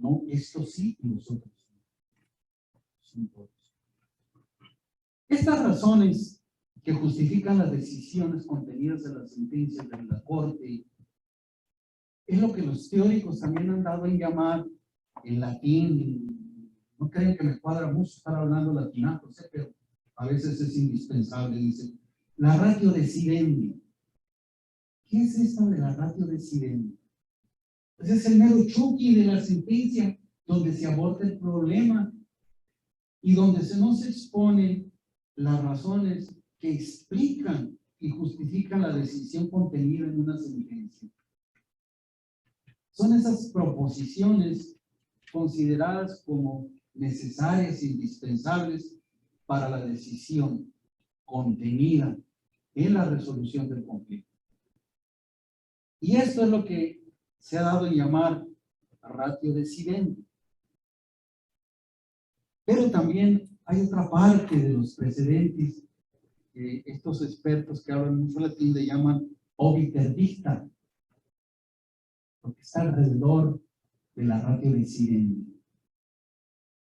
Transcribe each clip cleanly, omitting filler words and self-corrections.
No, esto sí y nosotros son todos. Estas razones que justifican las decisiones contenidas en las sentencias de la Corte es lo que los teóricos también han dado en llamar en latín. No creen que me cuadra mucho estar hablando latinato, pero a veces es indispensable. Dice, la ratio decidendi. ¿Qué es esto de la ratio decidendi? Pues es el mero chuki de la sentencia donde se aborda el problema y donde se nos exponen las razones que explican y justifican la decisión contenida en una sentencia. Son esas proposiciones consideradas como necesarias e indispensables para la decisión contenida en la resolución del conflicto. Y esto es lo que se ha dado en llamar ratio decidendi. Pero también hay otra parte de los precedentes que estos expertos que hablan mucho latín le llaman obiter dicta, lo que está alrededor de la ratio decidendi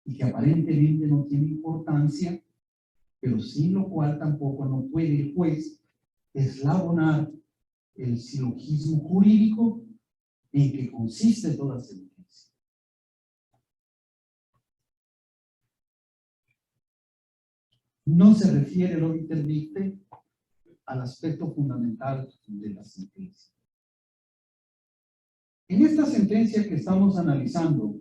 y que aparentemente no tiene importancia, pero sin lo cual tampoco no puede el juez eslabonar el silogismo jurídico en que consiste toda sentencia. No se refiere el obiter dicte al aspecto fundamental de la sentencia. En esta sentencia que estamos analizando,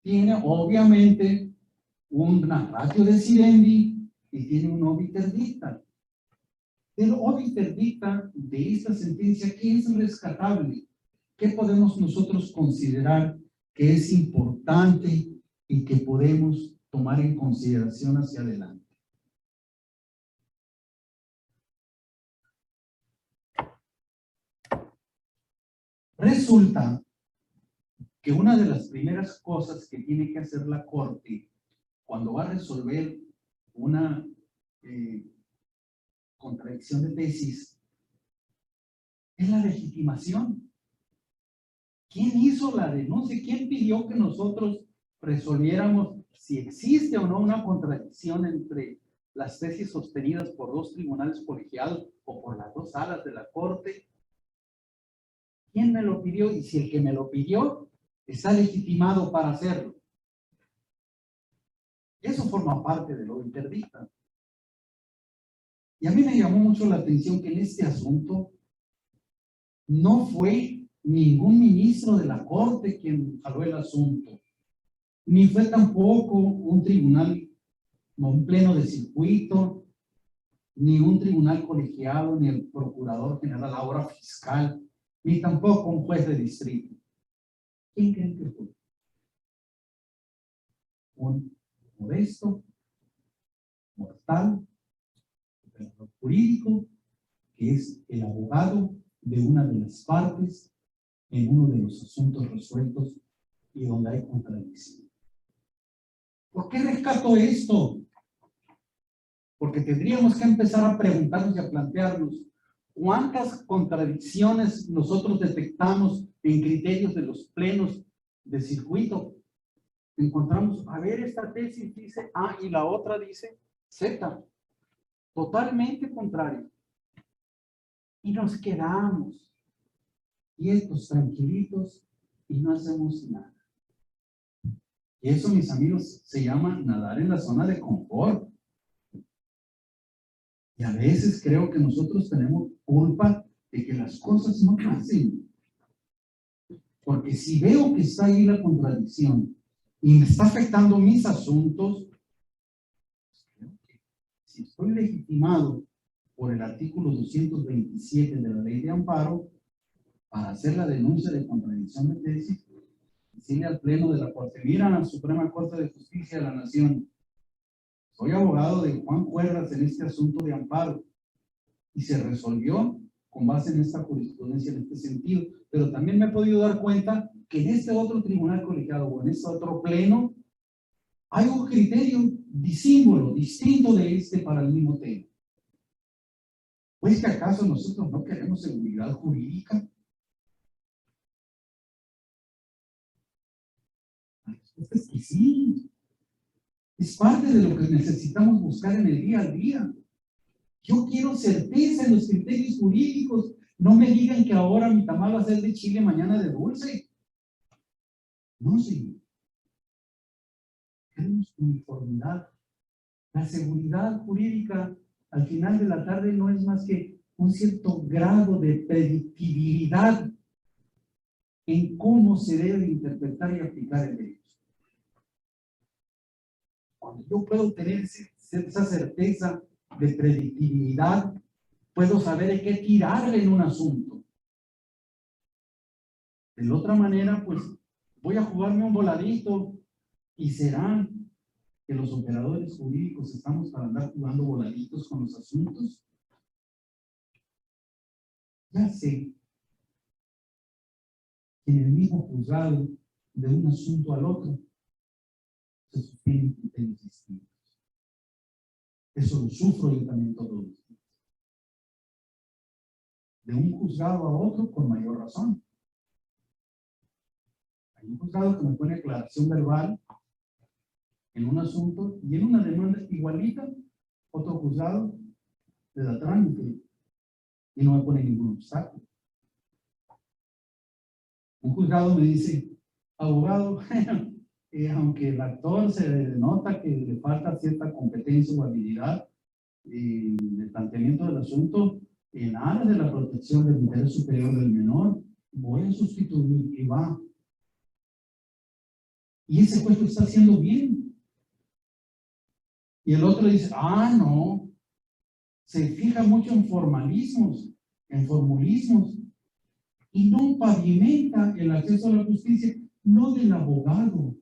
tiene obviamente una ratio decidendi y tiene un obiter dicta. Del obiter dicta de esta sentencia, ¿qué es rescatable? ¿Qué podemos nosotros considerar que es importante y que podemos tomar en consideración hacia adelante? Resulta que una de las primeras cosas que tiene que hacer la Corte cuando va a resolver una contradicción de tesis es la legitimación. ¿Quién hizo la denuncia? ¿Quién pidió que nosotros resolviéramos si existe o no una contradicción entre las tesis sostenidas por dos tribunales colegiados o por las dos salas de la Corte? ¿Quién me lo pidió? Y si el que me lo pidió está legitimado para hacerlo. Eso forma parte de lo obiter dicta. Y a mí me llamó mucho la atención que en este asunto no fue ningún ministro de la Corte quien jaló el asunto, ni fue tampoco un tribunal, no, un pleno de circuito, ni un tribunal colegiado, ni el procurador general, ahora fiscal, ni tampoco un juez de distrito. ¿Quién creen que fue? Un modesto, mortal, operador jurídico, que es el abogado de una de las partes en uno de los asuntos resueltos y donde hay contradicción. ¿Por qué rescato esto? Porque tendríamos que empezar a preguntarnos y a plantearnos cuántas contradicciones nosotros detectamos en criterios de los plenos de circuito. Encontramos, a ver, esta tesis dice A y la otra dice Z. Totalmente contrario. Y nos quedamos quietos, tranquilitos y no hacemos nada. Y eso, mis amigos, se llama nadar en la zona de confort. Y a veces creo que nosotros tenemos culpa de que las cosas no pasen. Porque si veo que está ahí la contradicción y me está afectando mis asuntos, creo que si estoy legitimado por el artículo 227 de la Ley de Amparo para hacer la denuncia de contradicción de tesis, decirle al Pleno de la Corte, mira, a la Suprema Corte de Justicia de la Nación, soy abogado de Juan Cuerdas en este asunto de amparo y se resolvió con base en esta jurisprudencia en este sentido, pero también me he podido dar cuenta que en este otro tribunal colegiado o en este otro pleno hay un criterio disímbolo, distinto de este para el mismo tema. ¿Pues que acaso nosotros no queremos seguridad jurídica? respuesta es que sí. Es parte de lo que necesitamos buscar en el día a día. Yo quiero certeza en los criterios jurídicos. No me digan que ahora mi tamal va a ser de chile, mañana de dulce. No, señor. Queremos uniformidad. La seguridad jurídica al final de la tarde no es más que un cierto grado de predictibilidad en cómo se debe interpretar y aplicar el derecho. Cuando yo puedo tener esa certeza de predictibilidad, puedo saber de qué tirarle en un asunto. De la otra manera, pues voy a jugarme un voladito y será que los operadores jurídicos estamos para andar jugando voladitos con los asuntos. Ya sé que en el mismo juzgado de un asunto al otro se sostienen criterios distintos. Eso lo sufro yo también todos los días. De un juzgado a otro con mayor razón. Hay un juzgado que me pone aclaración verbal en un asunto y en una demanda igualita, otro juzgado le da trámite y no me pone ningún obstáculo. Un juzgado me dice, abogado, aunque el actor se denota que le falta cierta competencia o habilidad en el planteamiento del asunto, en aras de la protección del interés superior del menor, voy a sustituir y va. Y ese juez lo está haciendo bien. Y el otro dice, no, se fija mucho en formalismos, en formulismos, y no pavimenta el acceso a la justicia, no del abogado,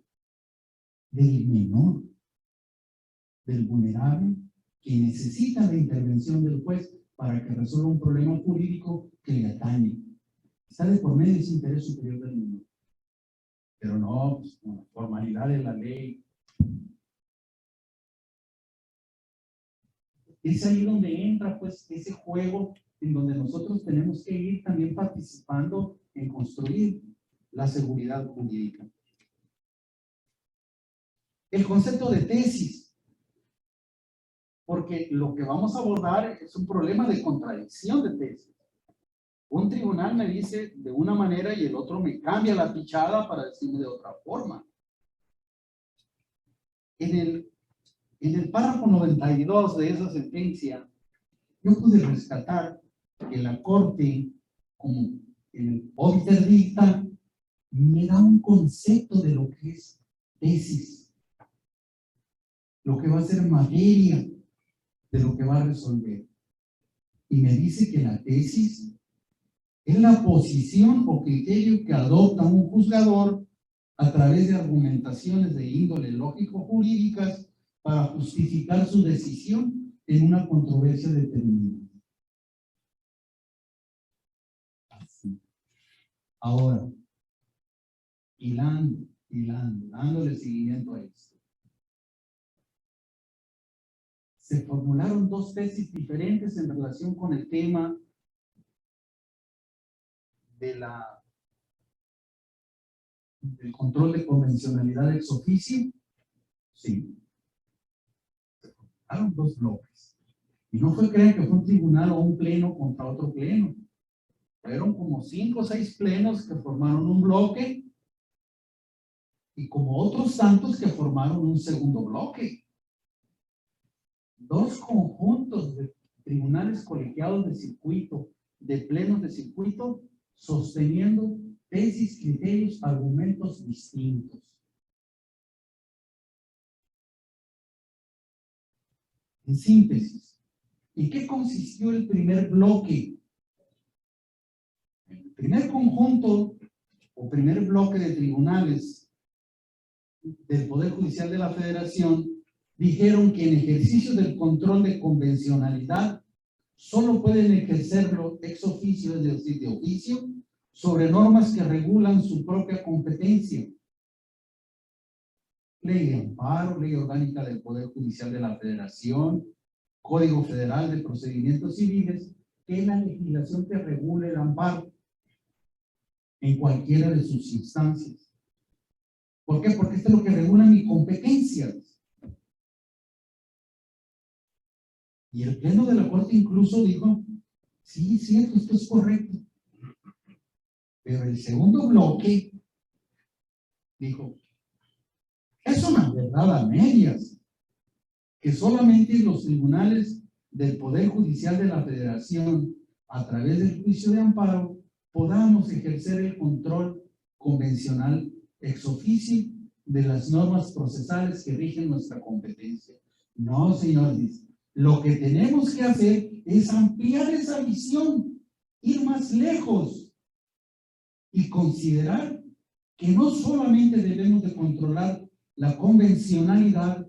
del menor, del vulnerable, que necesita la intervención del juez para que resuelva un problema jurídico que le atañe. Está de por medio ese interés superior del menor. Pero no, pues, con la formalidad de la ley. Es ahí donde entra, pues, ese juego en donde nosotros tenemos que ir también participando en construir la seguridad jurídica. El concepto de tesis, porque lo que vamos a abordar es un problema de contradicción de tesis. Un tribunal me dice de una manera y el otro me cambia la pichada para decirme de otra forma. En el párrafo 92 de esa sentencia, yo pude rescatar que la Corte, como en el obiter dicta, me da un concepto de lo que es tesis, lo que va a ser materia de lo que va a resolver. Y me dice que la tesis es la posición o criterio que adopta un juzgador a través de argumentaciones de índole lógico-jurídicas para justificar su decisión en una controversia determinada. Así. Ahora, dándole seguimiento a esto. Se formularon dos tesis diferentes en relación con el tema del control de convencionalidad ex oficio. Sí. Se formularon dos bloques. Y no crean que fue un tribunal o un pleno contra otro pleno. Fueron como 5 o 6 plenos que formaron un bloque y como otros tantos que formaron un segundo bloque. Dos conjuntos de tribunales colegiados de circuito, de plenos de circuito, sosteniendo tesis, criterios, argumentos distintos. En síntesis, ¿en qué consistió el primer bloque? El primer conjunto o primer bloque de tribunales del Poder Judicial de la Federación dijeron que en ejercicio del control de convencionalidad solo pueden ejercerlo ex oficio, es decir, de oficio, sobre normas que regulan su propia competencia. Ley de amparo, ley orgánica del Poder Judicial de la Federación, Código Federal de Procedimientos Civiles, que es la legislación que regula el amparo en cualquiera de sus instancias. ¿Por qué? Porque esto es lo que regula mi competencia. Y el Pleno de la Corte incluso dijo, sí, cierto, esto es correcto. Pero el segundo bloque dijo, es una verdad a medias, que solamente los tribunales del Poder Judicial de la Federación, a través del juicio de amparo, podamos ejercer el control convencional ex oficio de las normas procesales que rigen nuestra competencia. No, señores, lo que tenemos que hacer es ampliar esa visión, ir más lejos y considerar que no solamente debemos de controlar la convencionalidad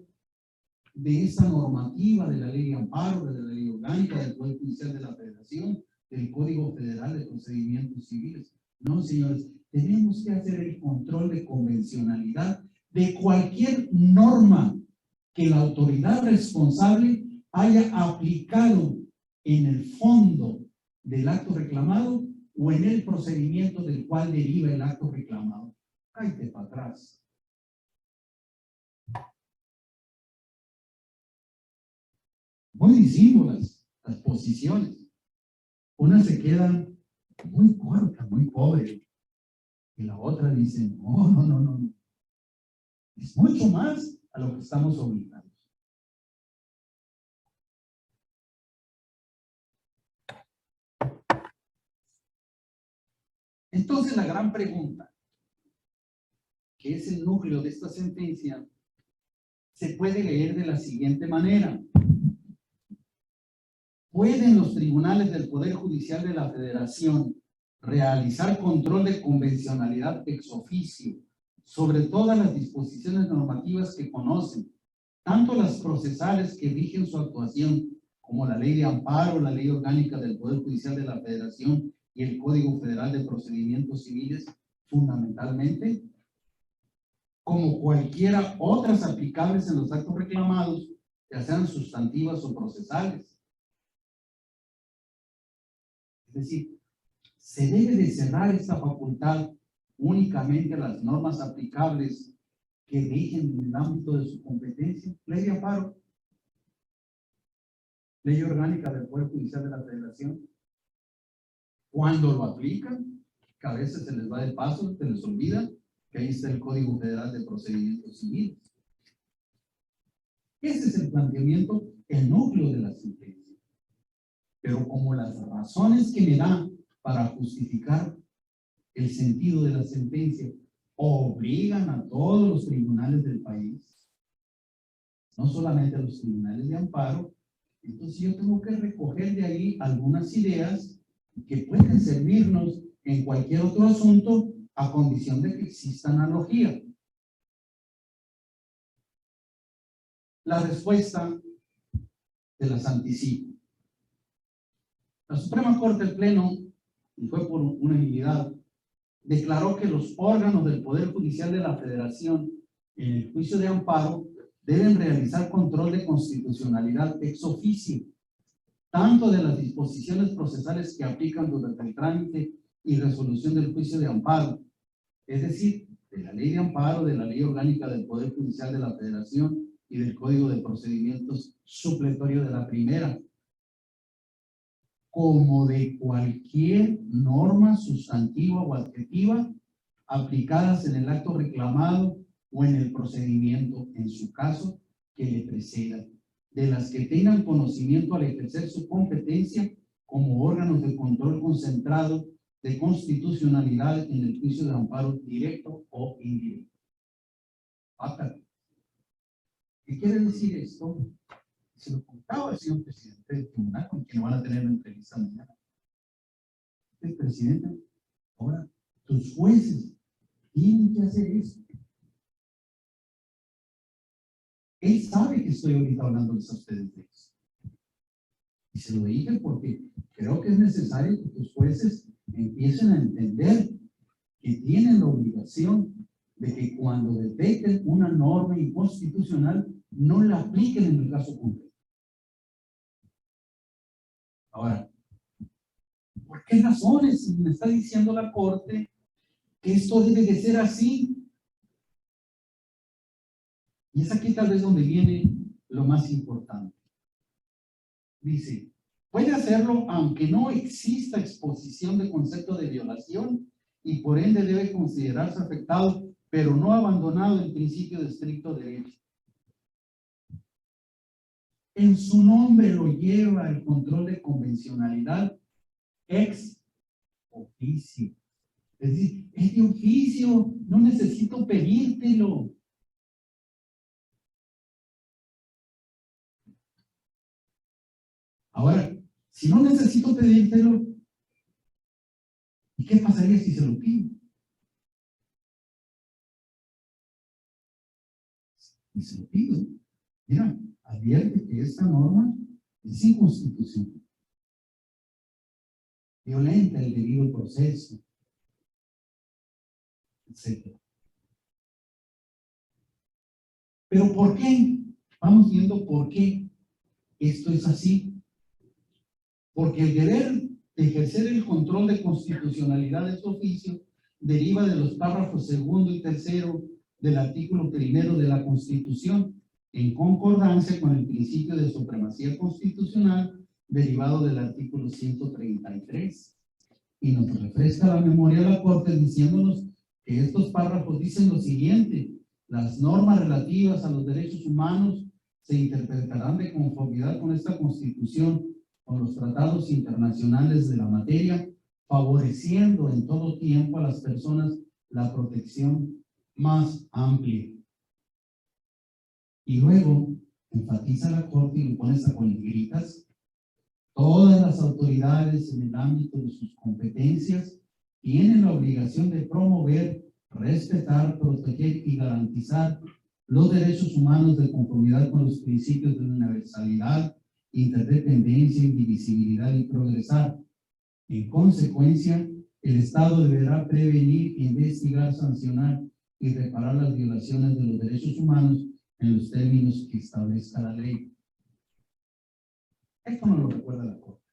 de esa normativa de la ley de amparo, de la ley orgánica, del Poder Judicial de la Federación, del Código Federal de Procedimientos Civiles. No, señores, tenemos que hacer el control de convencionalidad de cualquier norma que la autoridad responsable haya aplicado en el fondo del acto reclamado o en el procedimiento del cual deriva el acto reclamado. Cállate para atrás. Muy disímbolas las posiciones. Una se queda muy corta, muy pobre, y la otra dice, no. Es mucho más a lo que estamos obligados. Entonces la gran pregunta, que es el núcleo de esta sentencia, se puede leer de la siguiente manera. ¿Pueden los tribunales del Poder Judicial de la Federación realizar control de convencionalidad ex oficio sobre todas las disposiciones normativas que conocen, tanto las procesales que rigen su actuación, como la ley de amparo, la ley orgánica del Poder Judicial de la Federación y el Código Federal de Procedimientos Civiles, fundamentalmente, como cualquiera otras aplicables en los actos reclamados, ya sean sustantivas o procesales? Es decir, se debe de cerrar esta facultad únicamente a las normas aplicables que rigen en el ámbito de su competencia. Ley de amparo, ley orgánica del Poder Judicial de la Federación. Cuando lo aplican, que a veces se les va de paso, se les olvida que ahí está el Código Federal de Procedimientos Civiles. Ese es el planteamiento, el núcleo de la sentencia. Pero como las razones que me dan para justificar el sentido de la sentencia obligan a todos los tribunales del país, no solamente a los tribunales de amparo, entonces yo tengo que recoger de ahí algunas ideas que pueden servirnos en cualquier otro asunto a condición de que exista analogía. La respuesta de las anticipo. La Suprema Corte del Pleno, y fue por unanimidad, declaró que los órganos del Poder Judicial de la Federación en el juicio de amparo deben realizar control de constitucionalidad ex oficio, tanto de las disposiciones procesales que aplican durante el trámite y resolución del juicio de amparo, es decir, de la ley de amparo, de la ley orgánica del Poder Judicial de la Federación y del Código de Procedimientos supletorio de la primera, como de cualquier norma sustantiva o adjetiva aplicadas en el acto reclamado o en el procedimiento, en su caso, que le preceda, de las que tengan conocimiento al ejercer su competencia como órganos de control concentrado de constitucionalidad en el juicio de amparo directo o indirecto. ¿Qué quiere decir esto? Se lo contaba el señor presidente del tribunal, con quien van a tener la entrevista mañana. El presidente, ahora, tus jueces tienen que hacer eso. Él sabe que estoy ahorita hablándoles a ustedes de eso. Y se lo dije porque creo que es necesario que tus jueces empiecen a entender que tienen la obligación de que cuando detecten una norma inconstitucional, no la apliquen en el caso concreto. Ahora, ¿por qué razones me está diciendo la Corte que esto debe de ser así? Y es aquí tal vez donde viene lo más importante. Dice, puede hacerlo aunque no exista exposición de concepto de violación y por ende debe considerarse afectado, pero no abandonado el principio de estricto derecho. En su nombre lo lleva el control de convencionalidad ex oficio. Es decir, es de oficio, no necesito pedírtelo. Ahora, si no necesito pedírtelo, ¿y qué pasaría si se lo pido? Y se lo pido. Mira, advierte que esta norma es inconstitucional, violenta el debido proceso, etc. ¿Pero por qué? Vamos viendo por qué esto es así. Porque el deber de ejercer el control de constitucionalidad de este oficio deriva de los párrafos segundo y tercero del artículo primero de la Constitución, en concordancia con el principio de supremacía constitucional derivado del artículo 133. Y nos refresca la memoria la Corte diciéndonos que estos párrafos dicen lo siguiente: las normas relativas a los derechos humanos se interpretarán de conformidad con esta Constitución, con los tratados internacionales de la materia, favoreciendo en todo tiempo a las personas la protección más amplia. Y luego enfatiza la Corte y lo pone hasta con negritas: todas las autoridades en el ámbito de sus competencias tienen la obligación de promover, respetar, proteger y garantizar los derechos humanos de conformidad con los principios de universalidad, interdependencia, indivisibilidad y progresar. En consecuencia, el Estado deberá prevenir, investigar, sancionar y reparar las violaciones de los derechos humanos en los términos que establezca la ley. Esto nos lo recuerda la Corte.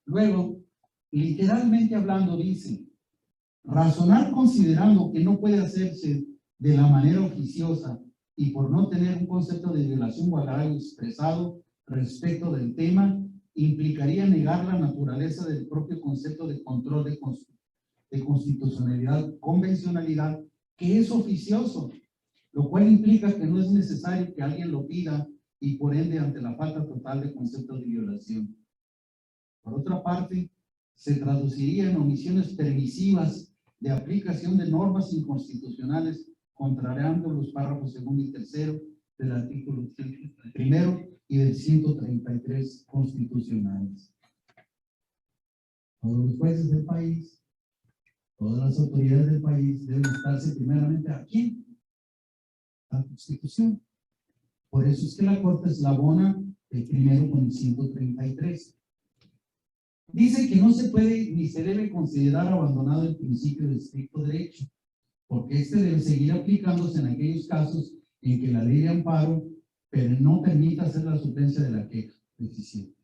Luego, literalmente hablando, dice: razonar considerando que no puede hacerse de la manera oficiosa y por no tener un concepto de violación o agravio expresado respecto del tema, implicaría negar la naturaleza del propio concepto de control de constitucionalidad, convencionalidad, que es oficioso, lo cual implica que no es necesario que alguien lo pida y por ende ante la falta total de conceptos de violación. Por otra parte, se traduciría en omisiones permisivas de aplicación de normas inconstitucionales, contrariando los párrafos segundo y tercero del artículo primero y del 133 constitucionales. Todos los jueces del país, todas las autoridades del país deben estarse primeramente aquí, la Constitución. Por eso es que la Corte eslabona el primero con el 133. Dice que no se puede ni se debe considerar abandonado el principio de estricto derecho, porque este debe seguir aplicándose en aquellos casos en que la ley de amparo pero no permita hacer la suplencia de la queja deficiente.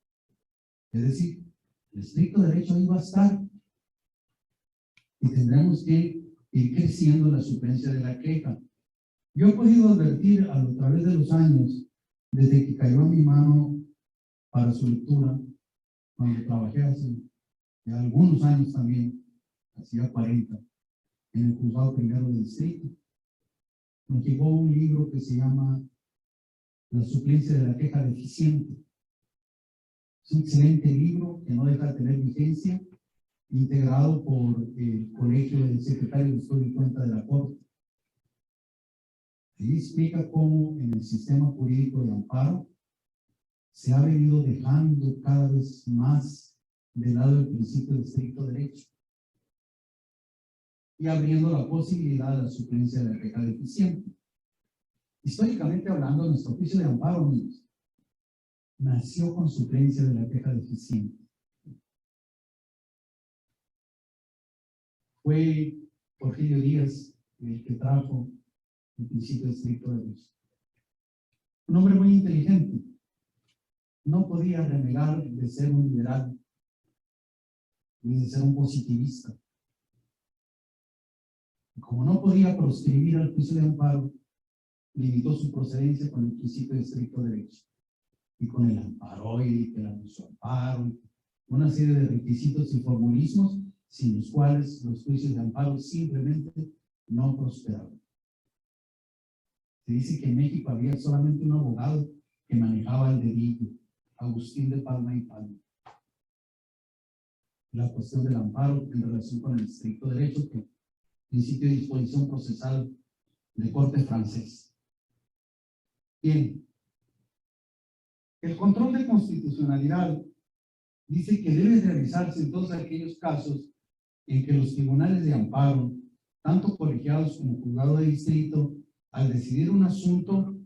Es decir, el estricto derecho ahí va a estar y tendremos que ir creciendo la suplencia de la queja. Yo he podido advertir a través de los años, desde que cayó a mi mano para su lectura, cuando trabajé hace ya algunos años también, hacía 40, en el juzgado primero de distrito, nos llegó un libro que se llama La suplencia de la queja deficiente. Es un excelente libro que no deja de tener vigencia, integrado por el Colegio del Secretario de Historia y Cuenta de la Corte. Ahí explica cómo en el sistema jurídico de amparo se ha venido dejando cada vez más de lado el principio de estricto derecho y abriendo la posibilidad de la suplencia de la queja deficiente. Históricamente hablando, nuestro juicio de amparo, amigos, nació con suplencia de la queja deficiente. Fue Porfirio Díaz el que trajo el principio de estricto derecho. Un hombre muy inteligente. No podía renegar de ser un liberal ni de ser un positivista. Y como no podía proscribir al juicio de amparo, limitó su procedencia con el principio de estricto derecho y con el amparo y el abuso amparo, una serie de requisitos y formulismos sin los cuales los juicios de amparo simplemente no prosperaban. Se dice que en México había solamente un abogado que manejaba el dedillo, Agustín de Palma y Palma. La cuestión del amparo en relación con el estricto derecho, que principio de disposición procesal de corte francés. Bien, el control de constitucionalidad dice que debe realizarse en todos aquellos casos en que los tribunales de amparo, tanto colegiados como juzgado de distrito, al decidir un asunto,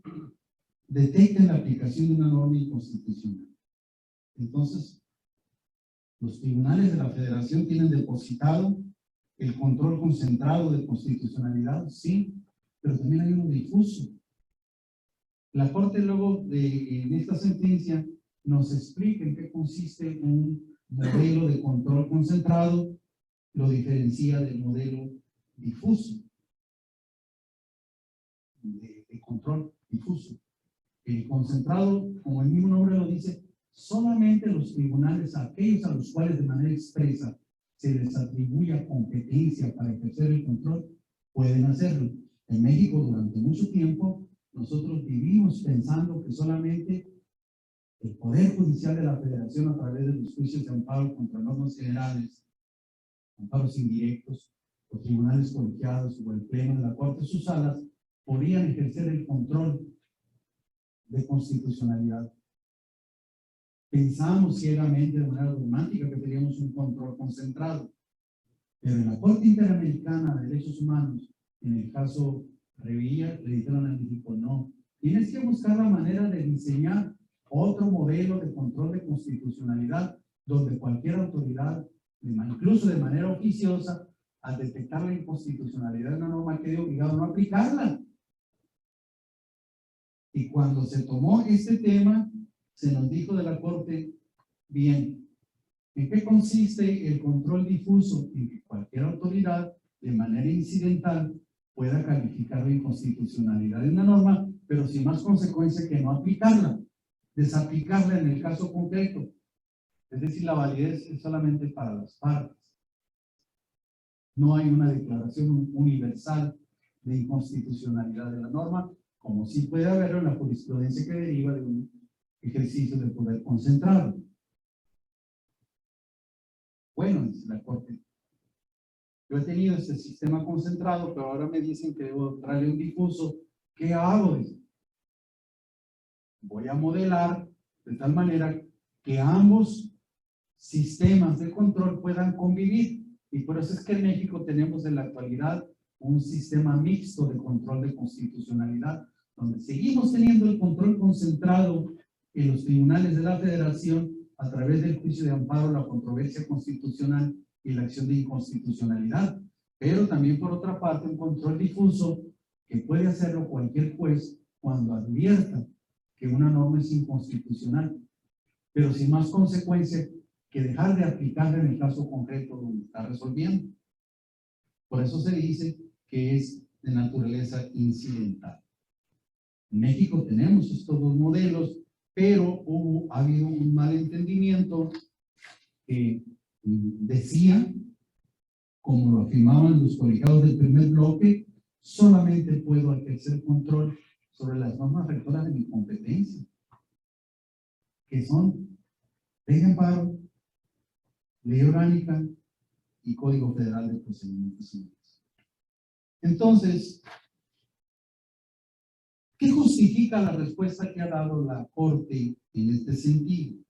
detecten la aplicación de una norma inconstitucional. Entonces, los tribunales de la Federación tienen depositado el control concentrado de constitucionalidad, sí, pero también hay uno difuso. La Corte luego en esta sentencia nos explica en qué consiste un modelo de control concentrado, lo diferencia del modelo difuso, de control difuso. El concentrado, como el mismo nombre lo dice, solamente los tribunales, aquellos a los cuales de manera expresa se les atribuye competencia para ejercer el control, pueden hacerlo. En México, durante mucho tiempo, nosotros vivimos pensando que solamente el Poder Judicial de la Federación, a través de los juicios de amparo contra normas generales, amparos indirectos, los tribunales colegiados o el Pleno de la Corte, sus salas, podían ejercer el control de constitucionalidad. Pensamos ciegamente, de manera dogmática, que teníamos un control concentrado, pero en la Corte Interamericana de Derechos Humanos, en el caso Revilla, le dijeron al México, no, tienes que buscar la manera de diseñar otro modelo de control de constitucionalidad, donde cualquier autoridad, incluso de manera oficiosa, al detectar la inconstitucionalidad de una norma, quede obligado a no aplicarla. Y cuando se tomó este tema, se nos dijo de la Corte, bien, ¿en qué consiste el control difuso? En que cualquier autoridad, de manera incidental, pueda calificar la inconstitucionalidad de una norma, pero sin más consecuencia que no aplicarla, desaplicarla en el caso concreto. Es decir, la validez es solamente para las partes. No hay una declaración universal de inconstitucionalidad de la norma, como sí puede haberlo en la jurisprudencia que deriva de un ejercicio de poder concentrado. Bueno, dice la Corte, yo he tenido este sistema concentrado, pero ahora me dicen que debo traerle un difuso. ¿Qué hago? Dice, voy a modelar de tal manera que ambos sistemas de control puedan convivir. Y por eso es que en México tenemos en la actualidad un sistema mixto de control de constitucionalidad, donde seguimos teniendo el control concentrado en los tribunales de la Federación a través del juicio de amparo, la controversia constitucional y la acción de inconstitucionalidad, pero también por otra parte un control difuso que puede hacerlo cualquier juez cuando advierta que una norma es inconstitucional, pero sin más consecuencia que dejar de aplicarla en el caso concreto donde está resolviendo. Por eso se dice que es de naturaleza incidental. En México tenemos estos dos modelos, pero ha habido un malentendimiento que decía, como lo afirmaban los colegiados del primer bloque, solamente puedo ejercer control sobre las normas rectoras de mi competencia, que son ley de amparo, ley orgánica y Código Federal de Procedimientos Civiles. Entonces, ¿qué justifica la respuesta que ha dado la Corte en este sentido?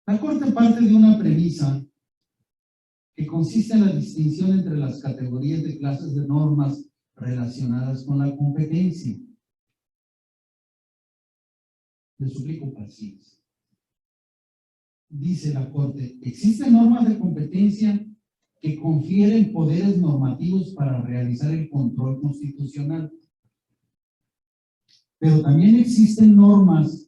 La Corte parte de una premisa que consiste en la distinción entre las categorías de clases de normas relacionadas con la competencia. Les suplico paciencia. Dice la Corte, existen normas de competencia que confieren poderes normativos para realizar el control constitucional. Pero también existen normas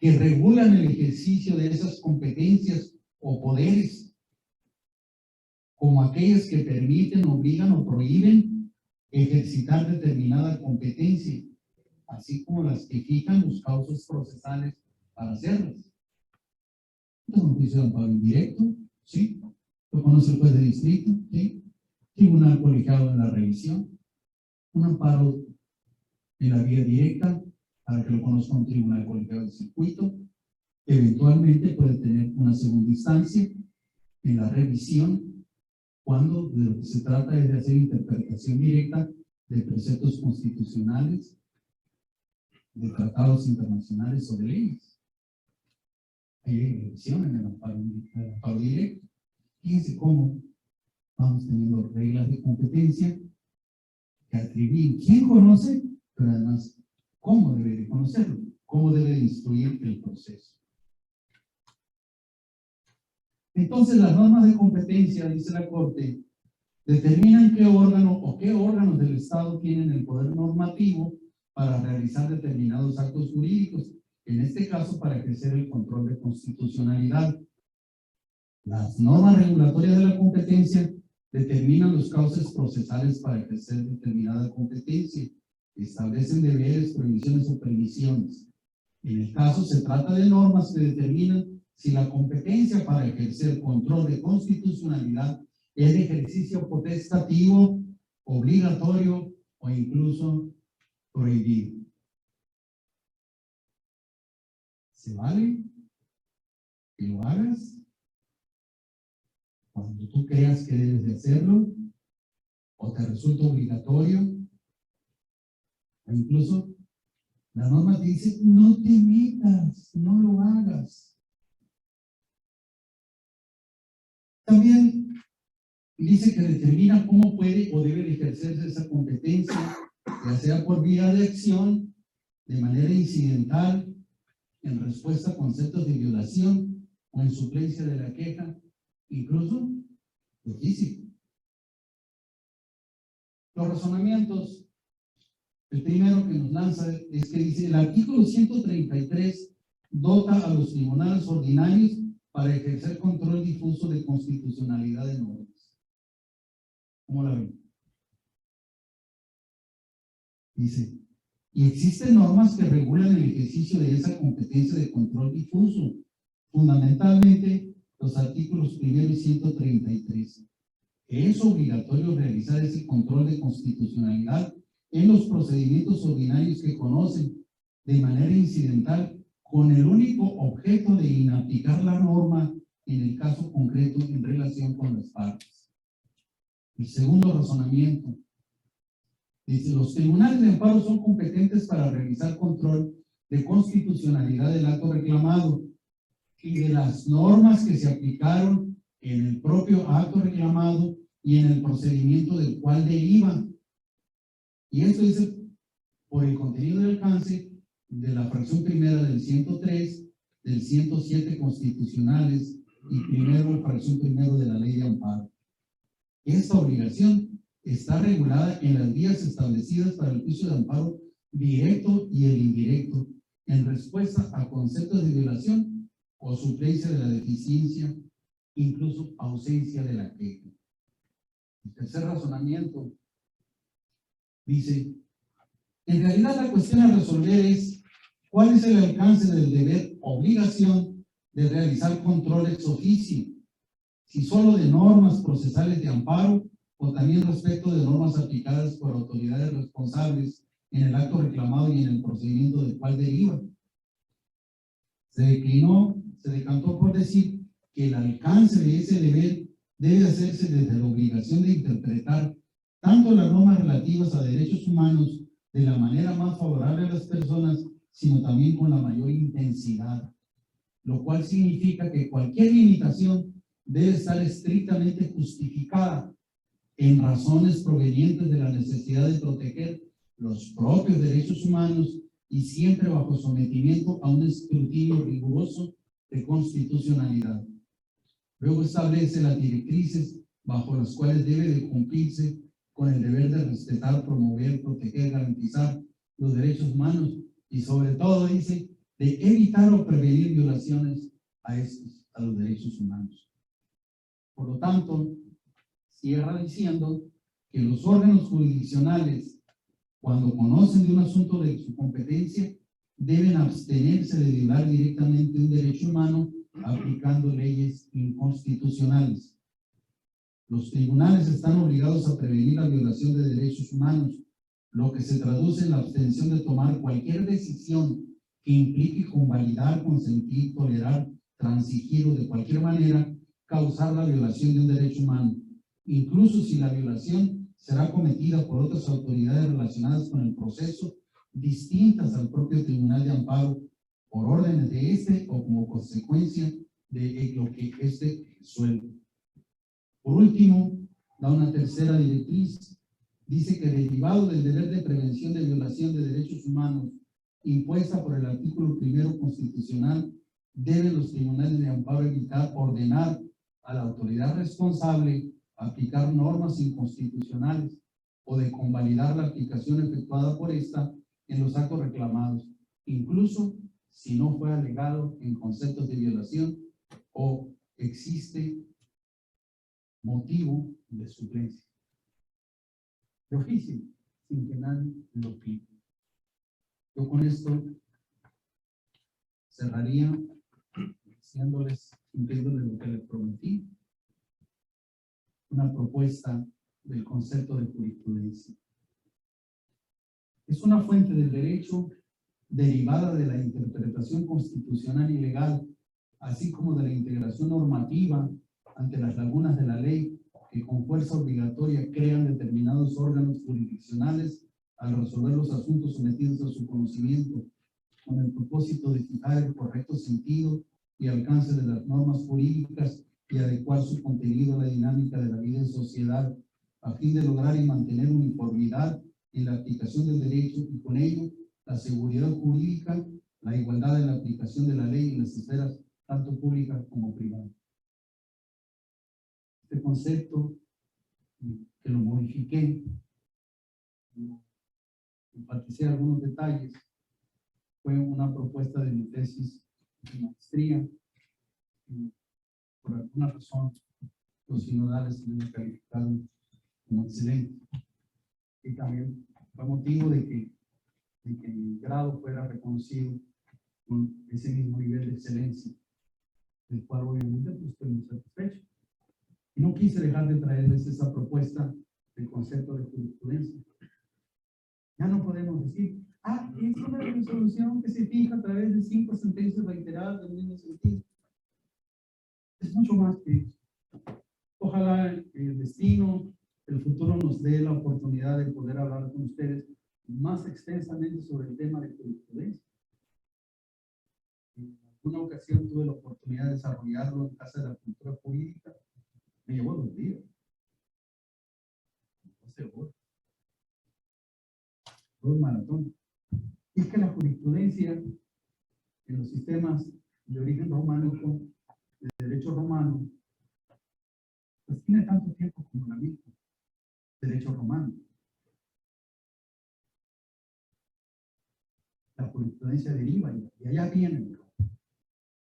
que regulan el ejercicio de esas competencias o poderes, como aquellas que permiten, obligan o prohíben ejercitar determinada competencia, así como las que fijan los causos procesales para hacerlas. Entonces, un juicio de amparo indirecto, ¿sí? Lo conoce el juez de distrito, ¿sí? Tribunal colegiado en la revisión, un amparo en la vía directa, para que lo conozca un tribunal colegiado de circuito. Eventualmente puede tener una segunda instancia en la revisión, cuando de lo que se trata es de hacer interpretación directa de preceptos constitucionales, de tratados internacionales o de leyes. Ahí hay revisión en el amparo directo. Fíjense cómo vamos teniendo reglas de competencia que atribuyen quién conoce, pero además cómo debe de conocerlo, cómo debe de instruir el proceso. Entonces, las normas de competencia, dice la Corte, determinan qué órgano o qué órganos del Estado tienen el poder normativo para realizar determinados actos jurídicos, en este caso para ejercer el control de constitucionalidad. Las normas regulatorias de la competencia determinan los cauces procesales para ejercer determinada competencia, establecen deberes, prohibiciones o permisiones. En el caso se trata de normas que determinan si la competencia para ejercer control de constitucionalidad es de ejercicio potestativo, obligatorio o incluso prohibido. ¿Se vale que lo hagas cuando tú creas que debes de hacerlo? ¿O te resulta obligatorio? O incluso la norma te dice, no te metas, no lo hagas. También dice que determina cómo puede o debe ejercerse esa competencia, ya sea por vía de acción, de manera incidental, en respuesta a conceptos de violación o en suplencia de la queja, incluso de físico. Los razonamientos, el primero que nos lanza es que dice, el artículo 133 dota a los tribunales ordinarios para ejercer control difuso de constitucionalidad de normas. ¿Cómo la ven? Dice, y existen normas que regulan el ejercicio de esa competencia de control difuso, fundamentalmente los artículos 1 y 133. Es obligatorio realizar ese control de constitucionalidad en los procedimientos ordinarios que conocen de manera incidental, con el único objeto de inaplicar la norma en el caso concreto en relación con las partes. El segundo razonamiento dice, los tribunales de amparo son competentes para realizar control de constitucionalidad del acto reclamado y de las normas que se aplicaron en el propio acto reclamado y en el procedimiento del cual deriva. Y esto dice por el contenido y alcance de la fracción primera del 103, del 107 constitucionales y primero la fracción primero de la ley de amparo. Esta obligación está regulada en las vías establecidas para el juicio de amparo directo y el indirecto, en respuesta a conceptos de violación o suplencia de la deficiencia, incluso ausencia de la queja. El tercer razonamiento dice, en realidad la cuestión a resolver es cuál es el alcance del deber obligación de realizar control ex officio, si solo de normas procesales de amparo o también respecto de normas aplicadas por autoridades responsables en el acto reclamado y en el procedimiento del cual deriva. Se decantó por decir que el alcance de ese deber debe hacerse desde la obligación de interpretar tanto las normas relativas a derechos humanos de la manera más favorable a las personas, sino también con la mayor intensidad, lo cual significa que cualquier limitación debe estar estrictamente justificada en razones provenientes de la necesidad de proteger los propios derechos humanos y siempre bajo sometimiento a un escrutinio riguroso de constitucionalidad. Luego establece las directrices bajo las cuales debe de cumplirse con el deber de respetar, promover, proteger, garantizar los derechos humanos y sobre todo dice de evitar o prevenir violaciones a los derechos humanos. Por lo tanto, cierra diciendo que los órganos jurisdiccionales, cuando conocen de un asunto de su competencia, deben abstenerse de violar directamente un derecho humano aplicando leyes inconstitucionales. Los tribunales están obligados a prevenir la violación de derechos humanos, lo que se traduce en la abstención de tomar cualquier decisión que implique convalidar, consentir, tolerar, transigir o de cualquier manera causar la violación de un derecho humano, incluso si la violación será cometida por otras autoridades relacionadas con el proceso, distintas al propio Tribunal de Amparo, por órdenes de este o como consecuencia de lo que este suelda. Por último, da una tercera directriz. Dice que derivado del deber de prevención de violación de derechos humanos impuesta por el artículo 1 constitucional, deben los tribunales de amparo evitar ordenar a la autoridad responsable aplicar normas inconstitucionales o de convalidar la aplicación efectuada por esta en los actos reclamados, incluso si no fue alegado en conceptos de violación o existe motivo de suplencia. De oficio, sin que nadie lo pida. Yo con esto cerraría cumpliéndoles lo que les prometí, una propuesta del concepto de jurisprudencia. Es una fuente del derecho derivada de la interpretación constitucional y legal, así como de la integración normativa ante las lagunas de la ley que con fuerza obligatoria crean determinados órganos jurisdiccionales al resolver los asuntos sometidos a su conocimiento, con el propósito de fijar el correcto sentido y alcance de las normas jurídicas y adecuar su contenido a la dinámica de la vida en sociedad, a fin de lograr y mantener uniformidad en la aplicación del derecho y con ello la seguridad jurídica, la igualdad en la aplicación de la ley en las esferas tanto públicas como privadas. Este concepto, que lo modifiqué, enfaticé algunos detalles, fue una propuesta de mi tesis de maestría. Por alguna razón, los sinodales me han calificado como excelente. Y también fue motivo de que mi grado fuera reconocido con ese mismo nivel de excelencia, del cual obviamente pues, estoy muy satisfecho. Y no quise dejar de traerles esa propuesta del concepto de jurisprudencia. Ya no podemos decir, es una resolución que se fija a través de 5 sentencias reiteradas del mismo sentido. Es mucho más que eso. Ojalá el destino, el futuro nos dé la oportunidad de poder hablar con ustedes más extensamente sobre el tema de jurisprudencia. En alguna ocasión tuve la oportunidad de desarrollarlo en Casa de la Cultura Jurídica. Me llevó 2 días. 12 horas. Todo maratón. Y es que la jurisprudencia en los sistemas de origen románico, de derecho romano, pues tiene tanto tiempo como la misma derecho romano. La jurisprudencia deriva y allá viene,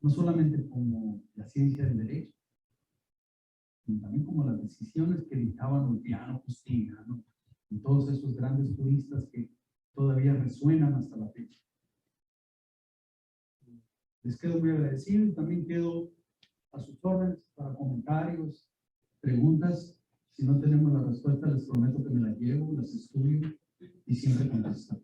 no solamente como la ciencia del derecho, sino también como las decisiones que dictaban Ulpiano, Justiniano, y todos esos grandes juristas que todavía resuenan hasta la fecha. Les quedo muy agradecido y también quedo a sus órdenes para comentarios, preguntas. Si no tenemos la respuesta, les prometo que me las llevo, las estudio y siempre contesto.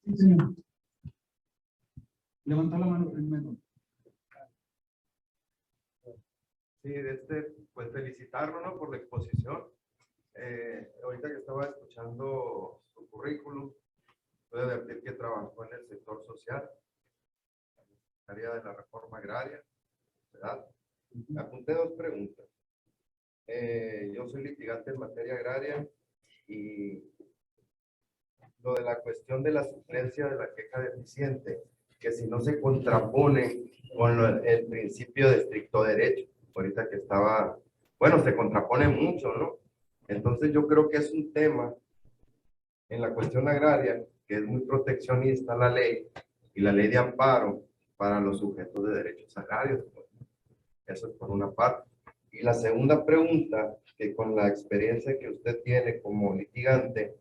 Sí, señor. Levanta la mano primero. Sí, pues felicitarlo, ¿no?, por la exposición. Ahorita que estaba escuchando su currículum, puedo advertir que trabajó en el sector social, en la área de la reforma agraria, ¿verdad? Apunté 2 preguntas. Yo soy litigante en materia agraria y lo de la cuestión de la suplencia de la queja deficiente, que si no se contrapone con el principio de estricto derecho, ahorita que estaba, bueno, se contrapone mucho, ¿no? Entonces yo creo que es un tema en la cuestión agraria que es muy proteccionista la ley y la ley de amparo, para los sujetos de derechos agrarios. Eso es por una parte. Y la segunda pregunta, que con la experiencia que usted tiene como litigante,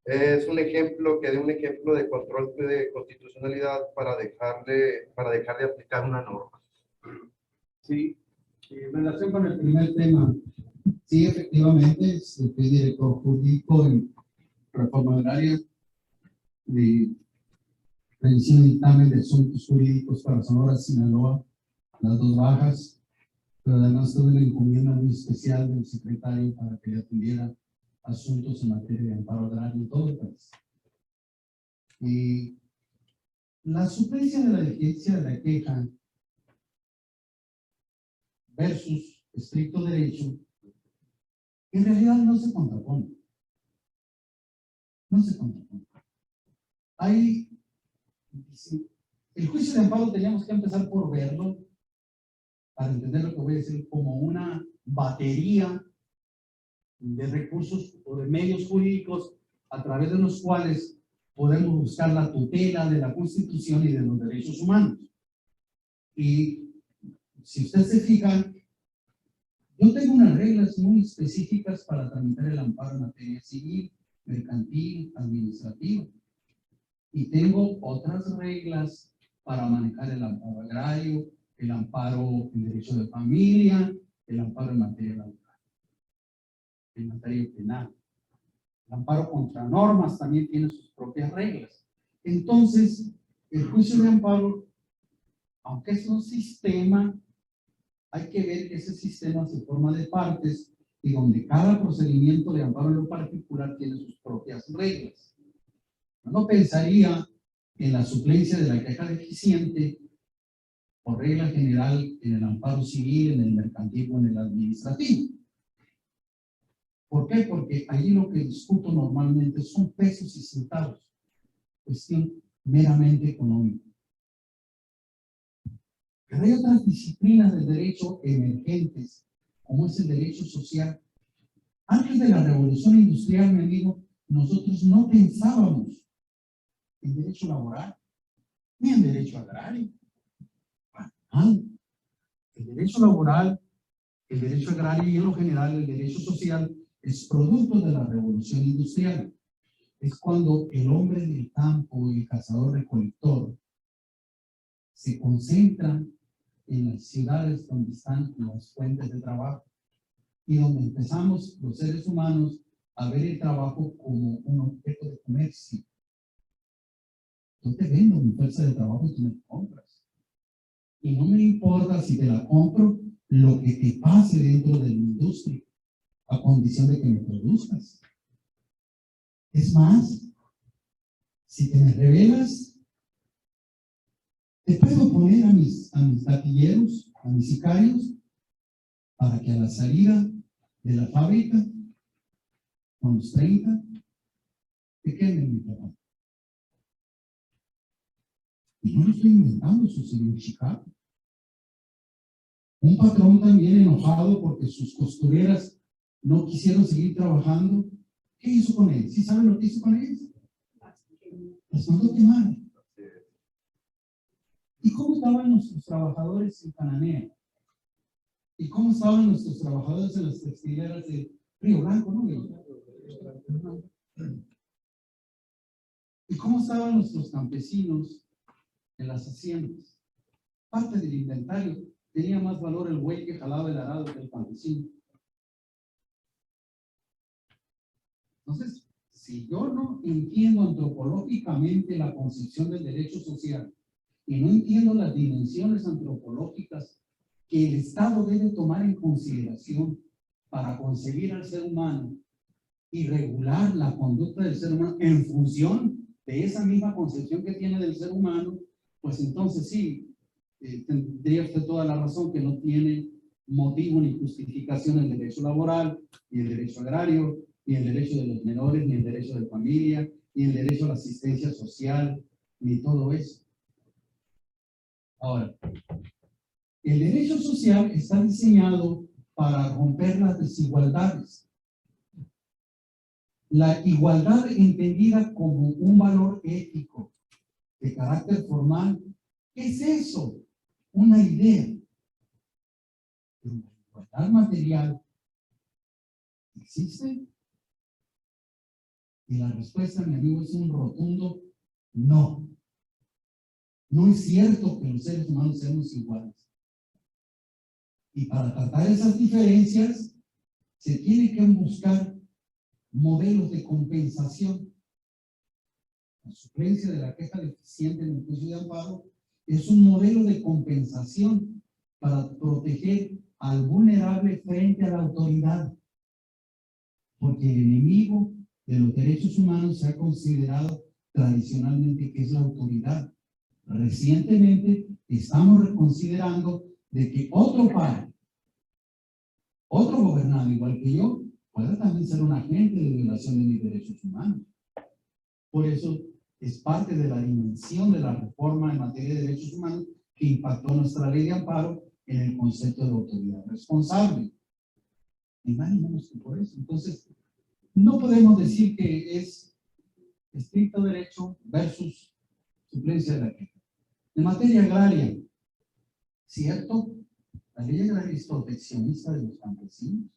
es un ejemplo que de un ejemplo de control de constitucionalidad para dejar de aplicar una norma. Sí, en relación con el primer tema, sí, efectivamente, fui director jurídico en Reforma Agraria, de revisión y dictamen de asuntos jurídicos para Sonora, Sinaloa, las dos bajas, pero además tuve una encomienda muy especial del secretario para que le atendiera asuntos en materia de amparo agrario en todo el país. Y la suplencia de la vigencia de la queja versus estricto derecho, en realidad no se contrapone. No se contrapone. Hay, el juicio de amparo teníamos que empezar por verlo, para entender lo que voy a decir, como una batería de recursos o de medios jurídicos a través de los cuales podemos buscar la tutela de la Constitución y de los derechos humanos. Y si usted se fija, yo tengo unas reglas muy específicas para tramitar el amparo en materia civil, mercantil, administrativa. Y tengo otras reglas para manejar el amparo agrario, el amparo en derecho de familia, el amparo en materia laboral, en materia penal. El amparo contra normas también tiene sus propias reglas. Entonces, el juicio de amparo, aunque es un sistema, hay que ver que ese sistema se forma de partes y donde cada procedimiento de amparo en lo particular tiene sus propias reglas. No pensaría en la suplencia de la queja deficiente por regla general en el amparo civil, en el mercantil o en el administrativo. ¿Por qué? Porque allí lo que discuto normalmente son pesos y centavos, cuestión meramente económica. Pero hay otras disciplinas del derecho emergentes, como es el derecho social. Antes de la revolución industrial, mi amigo, nosotros no pensábamos en derecho laboral, ni en derecho agrario. El derecho laboral, el derecho agrario y en lo general el derecho social es producto de la revolución industrial. Es cuando el hombre del campo y el cazador-recolector se concentran en las ciudades donde están las fuentes de trabajo y donde empezamos los seres humanos a ver el trabajo como un objeto de comercio. Yo te vendo mi fuerza de trabajo y tú me compras. Y no me importa si te la compro lo que te pase dentro de la industria, a condición de que me produzcas. Es más, si te me revelas, te puedo poner a mis gatilleros, a mis sicarios, para que a la salida de la fábrica, con los 30, te queden mi trabajo. Y no lo estoy inventando, sucedió en Chicago. Un patrón también enojado porque sus costureras no quisieron seguir trabajando. ¿Qué hizo con él? ¿Sí saben lo que hizo con ellos? Las mandó quemar. ¿Y cómo estaban nuestros trabajadores en Cananea? ¿Y cómo estaban nuestros trabajadores en las textileras de Río Blanco, no? ¿Y cómo estaban nuestros campesinos en las haciendas? Parte del inventario tenía más valor el buey que jalaba el arado que el campesino. Entonces, si yo no entiendo antropológicamente la concepción del derecho social y no entiendo las dimensiones antropológicas que el Estado debe tomar en consideración para concebir al ser humano y regular la conducta del ser humano en función de esa misma concepción que tiene del ser humano, pues entonces sí, tendría usted toda la razón que no tiene motivo ni justificación el derecho laboral, ni el derecho agrario, ni el derecho de los menores, ni el derecho de familia, ni el derecho a la asistencia social, ni todo eso. Ahora, el derecho social está diseñado para romper las desigualdades. La igualdad entendida como un valor ético de carácter formal ¿Qué es eso? Una idea. Pero la igualdad material existe. Y la respuesta, mi amigo, es un rotundo no. No es cierto que los seres humanos seamos iguales. Y para tratar esas diferencias, se tiene que buscar modelos de compensación. La suplencia de la queja deficiente en el juicio de amparo es un modelo de compensación para proteger al vulnerable frente a la autoridad. Porque el enemigo de los derechos humanos se ha considerado tradicionalmente que es la autoridad. Recientemente estamos reconsiderando de que otro padre, otro gobernado igual que yo, pueda también ser un agente de violación de mis derechos humanos. Por eso es parte de la dimensión de la reforma en materia de derechos humanos que impactó nuestra ley de amparo en el concepto de autoridad responsable. Ni más ni menos que por eso. Entonces, no podemos decir que es estricto derecho versus suplencia de la queja. En materia agraria, ¿cierto? La ley agraria es proteccionista de los campesinos.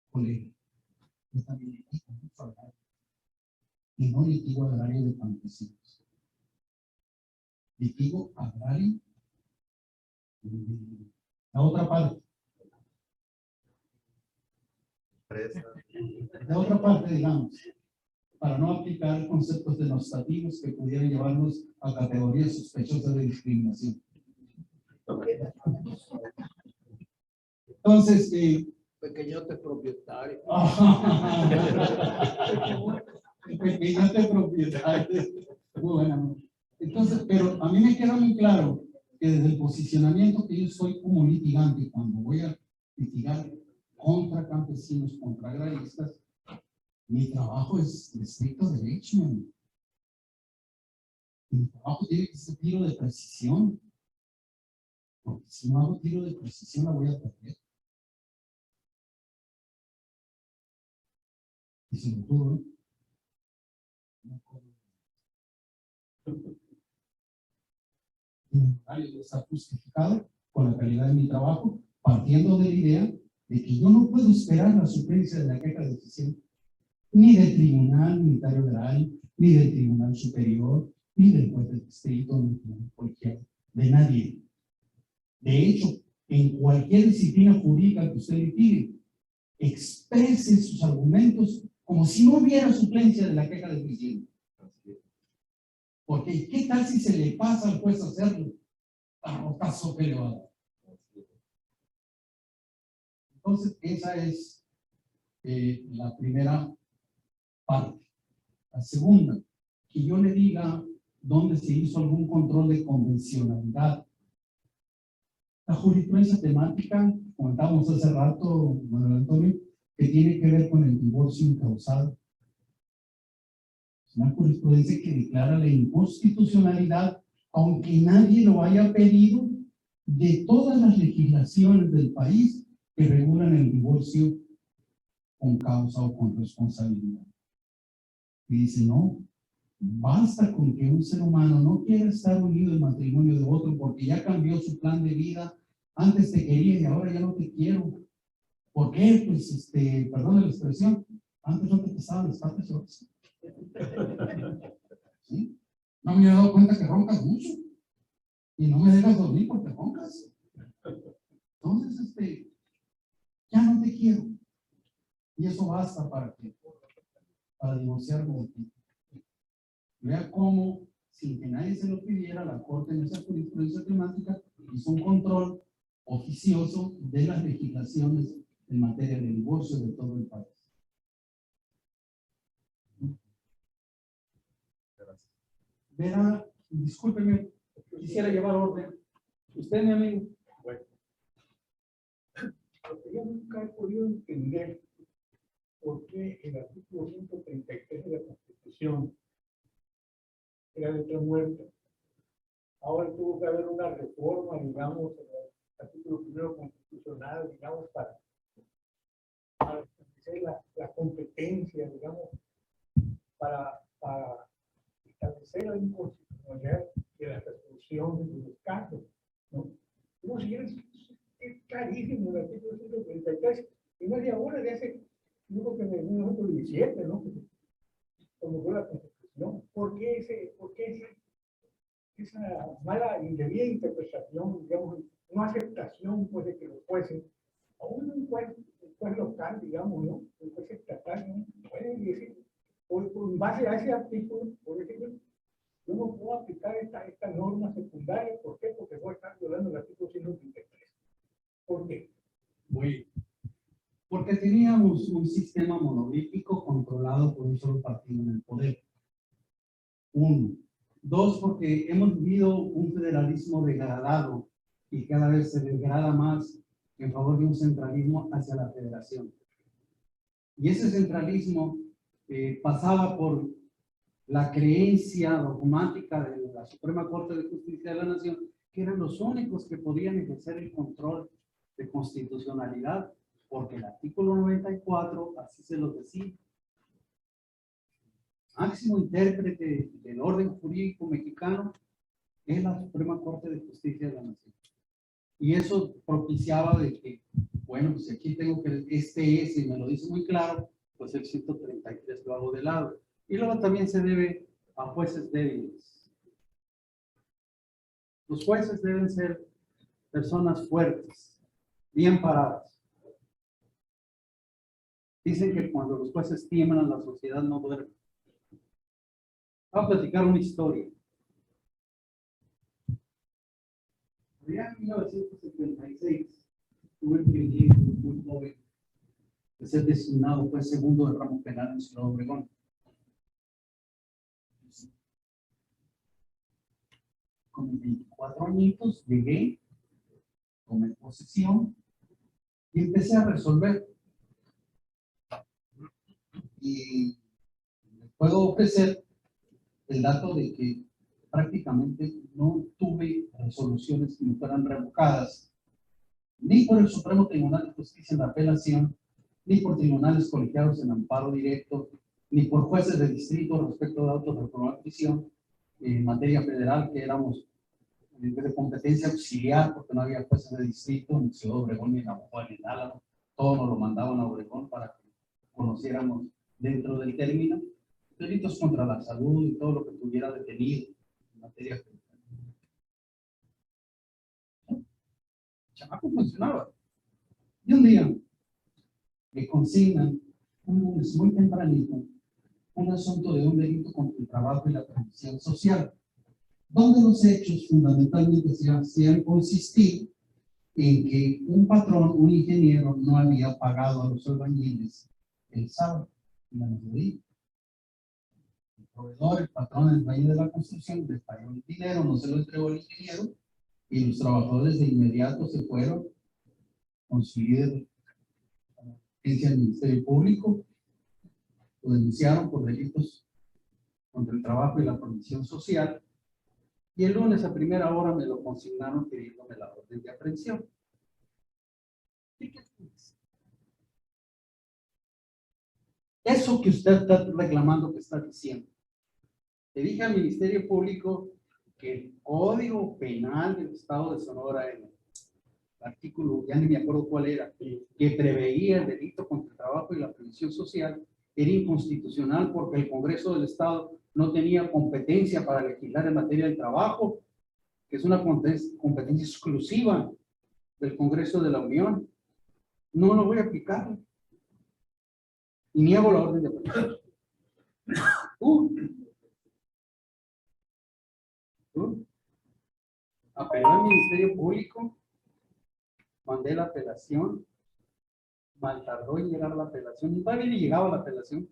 Colega, yo también litigo mucho agrario y no litigo agrario de campesinos. Litigo agrario de la otra parte. De otra parte, digamos, para no aplicar conceptos denostativos que pudieran llevarnos a categorías sospechosas de discriminación. Entonces, pequeñote propietario. Pequeñote propietario. Muy buena. Entonces, pero a mí me queda muy claro que desde el posicionamiento que yo soy como litigante, cuando voy a litigar contra campesinos, contra agraristas, mi trabajo es de estricto derecho. Mi trabajo tiene que ser tiro de precisión. Porque si no hago tiro de precisión, la voy a perder. Y se lo juro, mi horario está justificado con la calidad de mi trabajo, partiendo de la idea de que yo no puedo esperar la suplencia de la queja de decisión, ni del Tribunal Unitario Federal, ni del Tribunal Superior, ni del juez de distrito, ni del cualquier, de nadie. De hecho, en cualquier disciplina jurídica que usted litigue, exprese sus argumentos como si no hubiera suplencia de la queja de decisión. Porque, ¿qué tal si se le pasa al juez hacerlo? Caso que le va a dar. Entonces, esa es la primera parte. La segunda, que yo le diga dónde se hizo algún control de convencionalidad. La jurisprudencia temática, comentábamos hace rato, Manuel Antonio, que tiene que ver con el divorcio incausado. Es una jurisprudencia que declara la inconstitucionalidad, aunque nadie lo haya pedido, de todas las legislaciones del país que regulan el divorcio con causa o con responsabilidad. Y dice, no, basta con que un ser humano no quiera estar unido en matrimonio de otro porque ya cambió su plan de vida. Antes te quería y ahora ya no te quiero. ¿Por qué? Pues, perdón la expresión, antes no te pesaban las patas solas. ¿Sí? No me he dado cuenta que roncas mucho y no me dejas dormir porque roncas. Entonces, ya no te quiero. Y eso basta para divorciarme de ti. Vea cómo, sin que nadie se lo pidiera, la Corte en esa jurisprudencia temática hizo un control oficioso de las legislaciones en materia de divorcio de todo el país. Verá, discúlpeme, quisiera llevar orden. Usted, mi amigo. Bueno, lo que yo nunca he podido entender por qué el artículo 133 de la Constitución era letra muerta. Ahora tuvo que haber una reforma, digamos, en el artículo primero constitucional, digamos, para establecer la competencia, digamos, para a establecer la inconstitucionalidad de la resolución de los casos, ¿no? Como si es clarísimo el artículo 133, y no es de ahora, de hace, yo creo que de 1917, ¿no? Como fue la Constitución. ¿Por qué esa mala y indebida interpretación, digamos, no aceptación, pues, de que los jueces, aún un juez local, digamos, ¿no? Un juez estatal, ¿no? Puede decir, en base a ese artículo, por ejemplo, yo no puedo aplicar esta norma secundaria. ¿Por qué? Porque voy a estar violando el artículo 133. ¿Por qué? Muy. Porque teníamos un sistema monolítico controlado por un solo partido en el poder. Uno. Dos, porque hemos vivido un federalismo degradado y cada vez se degrada más en favor de un centralismo hacia la federación. Y ese centralismo pasaba por la creencia dogmática de la Suprema Corte de Justicia de la Nación, que eran los únicos que podían ejercer el control de constitucionalidad, porque el artículo 94 así se lo decía. Máximo intérprete del orden jurídico mexicano es la Suprema Corte de Justicia de la Nación. Y eso propiciaba de que, bueno, si aquí tengo que y me lo dice muy claro, pues el 133 lo hago de lado. Y luego también se debe a jueces débiles. Los jueces deben ser personas fuertes, bien paradas. Dicen que cuando los jueces tiemblan, la sociedad no duerme. Voy a platicar una historia. Ya en 1976 tuve el privilegio muy joven de ser designado juez segundo de ramo penal en Ciudad Obregón. Con mis 24 añitos llegué, tomé posesión y empecé a resolver. Y les puedo ofrecer el dato de que prácticamente no tuve resoluciones que me fueran revocadas, ni por el Supremo Tribunal de Justicia en la apelación, ni por tribunales colegiados en amparo directo, ni por jueces de distrito respecto de autos de formal prisión en materia federal, que éramos de competencia auxiliar, porque no había jueces de distrito en Ciudad Obregón, ni en Aguajuapan, ni en Álamo. Todo nos lo mandaban a Obregón para que conociéramos dentro del término delitos contra la salud y todo lo que tuviera detenido en materia federal. El chamaco funcionaba. Y un día me consignan un lunes muy tempranito un asunto de un delito contra el trabajo y la previsión social, donde los hechos fundamentalmente se hacían consistir en que un patrón, un ingeniero, no había pagado a los albañiles el sábado y la mediodía. El proveedor, el patrón, el dueño de la construcción, les pagó el dinero, no se lo entregó el ingeniero, y los trabajadores de inmediato se fueron con su líder agencia del Ministerio Público, lo denunciaron por delitos contra el trabajo y la previsión social, y el lunes a primera hora me lo consignaron pidiéndome la orden de aprehensión. ¿Y qué es? Eso que usted está reclamando, que está diciendo. Le dije al Ministerio Público que el Código Penal del Estado de Sonora, en el artículo, ya ni me acuerdo cuál era, que preveía el delito contra el trabajo y la previsión social, era inconstitucional porque el Congreso del Estado no tenía competencia para legislar en materia del trabajo, que es una competencia exclusiva del Congreso de la Unión. No lo voy a aplicar. Y ni hago la orden de aprehensión. Apelé al Ministerio Público, mandé la apelación, mal tardó en llegar la apelación, y todavía ni llegaba la apelación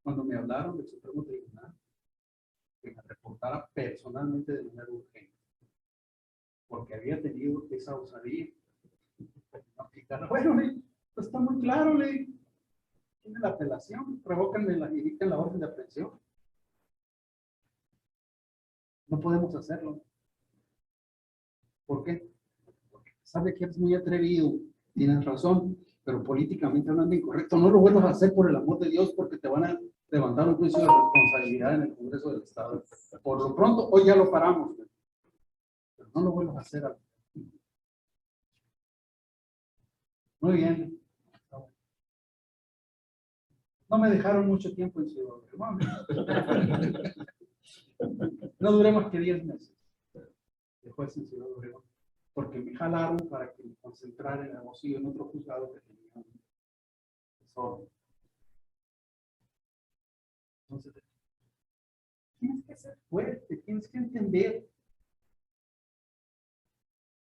cuando me hablaron del Supremo Tribunal que me reportara personalmente de manera urgente, porque había tenido esa osadía. Bueno, pues está muy claro, tiene la apelación, revóquenme y dicten la orden de aprehensión. No podemos hacerlo. ¿Por qué? Porque sabe que eres muy atrevido, tienes razón, pero políticamente hablando incorrecto. No lo vuelvas a hacer, por el amor de Dios, porque te van a levantar un juicio de responsabilidad en el Congreso del Estado. Por lo pronto, hoy ya lo paramos, pero no lo vuelvas a hacer. Muy bien. No me dejaron mucho tiempo en Ciudad Obregón. No duré más que 10 meses de juez en Ciudad Obregón, porque me jalaron para que me concentrara en el negociado en otro juzgado que tenía un tesoro. Entonces, tienes que ser fuerte, tienes que entender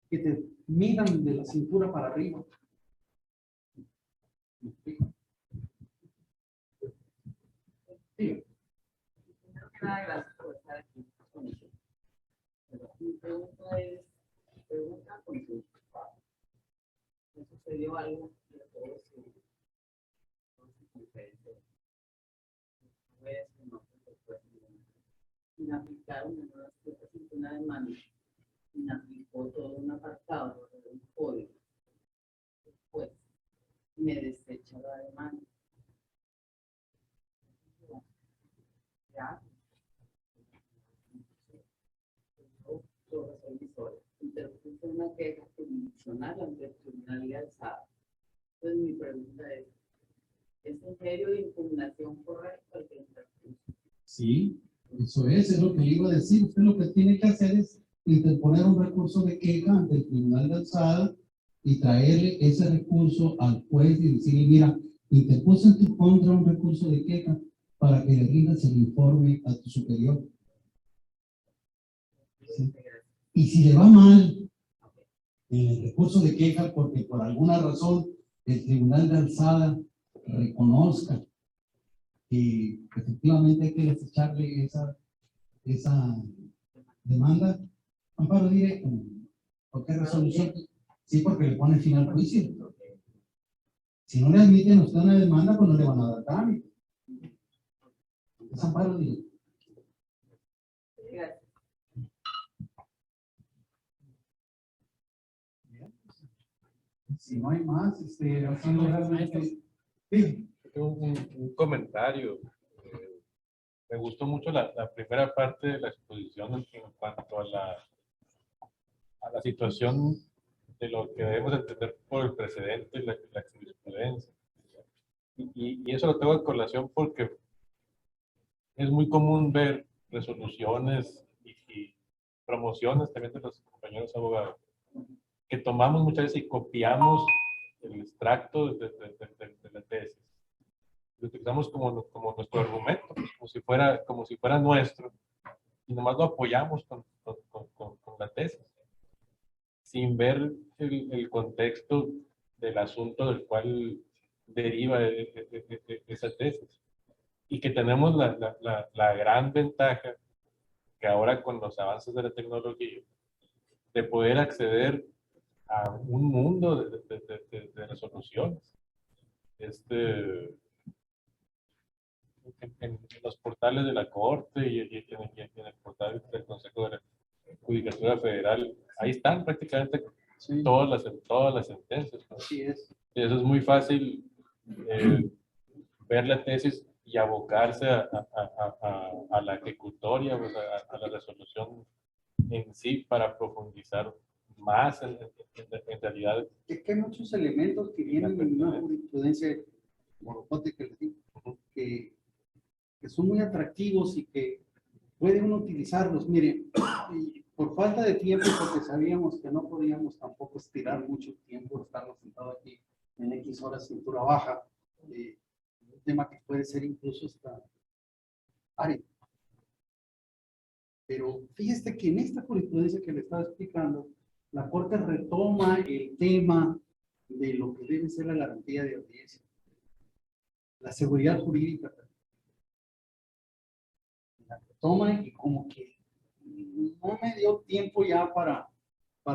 que te midan de la cintura para arriba. ¿Me explico? Sí. Primero que nada, gracias por estar aquí con nosotros. Mi pregunta es, consulta. ¿Me sucedió algo que le puedo decir? Me aplicaron en una una demanda, me aplicó todo un apartado de un código. Después me desecha la demanda. ¿Ya? Yo resolví sola. Interpuse una queja jurisdiccional ante el tribunal y alzada. Entonces mi pregunta es un medio de impugnación correcto el que interpuso? Sí, eso es lo que le iba a decir. Usted lo que tiene que hacer es interponer un recurso de queja ante el tribunal de alzada y traerle ese recurso al juez y decirle, mira, interpuse en tu contra un recurso de queja para que le rindas el informe a tu superior. ¿Sí? Y si le va mal en el recurso de queja porque por alguna razón el tribunal de alzada reconozca que efectivamente hay que desecharle esa demanda, amparo directo. ¿Por qué resolución? Sí, porque le pone fin al juicio. Si no le admiten a usted una demanda, pues no le van a dar trámite. Es amparo directo. Si no hay más, haciendo realmente. Sí. Tengo un comentario. Me gustó mucho la primera parte de la exposición en cuanto a la situación de lo que debemos entender por el precedente y la jurisprudencia. Y eso lo tengo en colación porque es muy común ver resoluciones y promociones también de los compañeros abogados que tomamos muchas veces y copiamos el extracto de la tesis. Lo utilizamos como nuestro argumento, pues, como si fuera nuestro, y nomás lo apoyamos con la tesis, sin ver el contexto del asunto del cual deriva esa tesis. Y que tenemos la gran ventaja que ahora con los avances de la tecnología, de poder acceder a un mundo de resoluciones. En los portales de la Corte y en el portal del Consejo de la Judicatura Federal, ahí están prácticamente Sí. todas las sentencias, ¿no? Así es. Y eso es muy fácil ver la tesis y abocarse a la ejecutoria, pues, a la resolución en sí para profundizar más en realidad. Es que hay muchos elementos que vienen en una jurisprudencia morocote que les digo, que son muy atractivos y que puede uno utilizarlos. Miren, por falta de tiempo, porque sabíamos que no podíamos tampoco estirar mucho tiempo, estarnos sentados aquí en X horas cintura baja, un tema que puede ser incluso hasta árido. Pero fíjese que en esta jurisprudencia que le estaba explicando, la Corte retoma el tema de lo que debe ser la garantía de audiencia, la seguridad jurídica. La retoma y como que no me dio tiempo ya para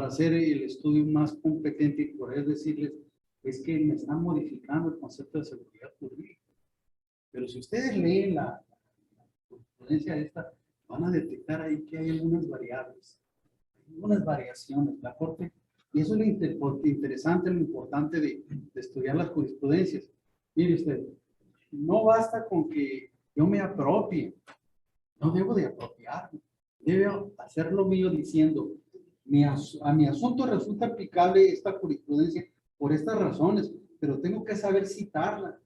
hacer el estudio más competente y poder decirles, es que me están modificando el concepto de seguridad jurídica. Pero si ustedes leen la jurisprudencia esta, van a detectar ahí que hay algunas variables, algunas variaciones. La Corte, y eso es lo interesante, lo importante de estudiar las jurisprudencias. Mire usted, no basta con que yo me apropie. No debo de apropiarme. Debo hacer lo mío diciendo, a mi asunto resulta aplicable esta jurisprudencia por estas razones, pero tengo que saber citarla.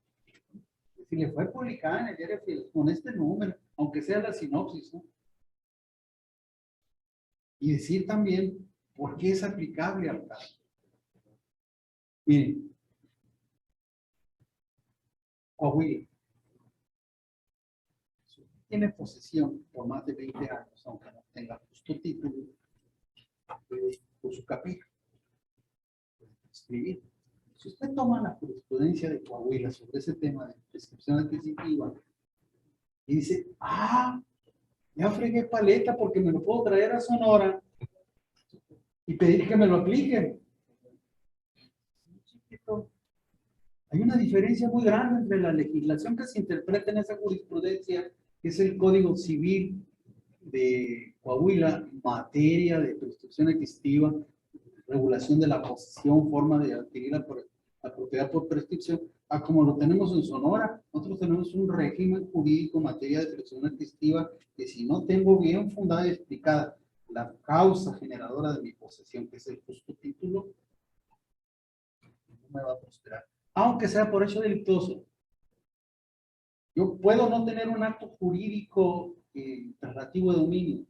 Si le fue publicada en el diario con este número, aunque sea la sinopsis, ¿no? Y decir también por qué es aplicable al caso. Miren, Coahuila tiene posesión por más de 20 años, aunque no tenga justo título, por su capítulo. Escribir. Si usted toma la jurisprudencia de Coahuila sobre ese tema de prescripción adquisitiva y dice, ya fregué paleta porque me lo puedo traer a Sonora y pedir que me lo apliquen. Hay una diferencia muy grande entre la legislación que se interpreta en esa jurisprudencia, que es el Código Civil de Coahuila, materia de prescripción adquisitiva, regulación de la posesión, forma de adquirir la propiedad por prescripción, a como lo tenemos en Sonora. Nosotros tenemos un régimen jurídico en materia de prescripción adquisitiva que si no tengo bien fundada y explicada la causa generadora de mi posesión, que es el justo título, no me va a prosperar. Aunque sea por hecho delictuoso. Yo puedo no tener un acto jurídico relativo de dominio,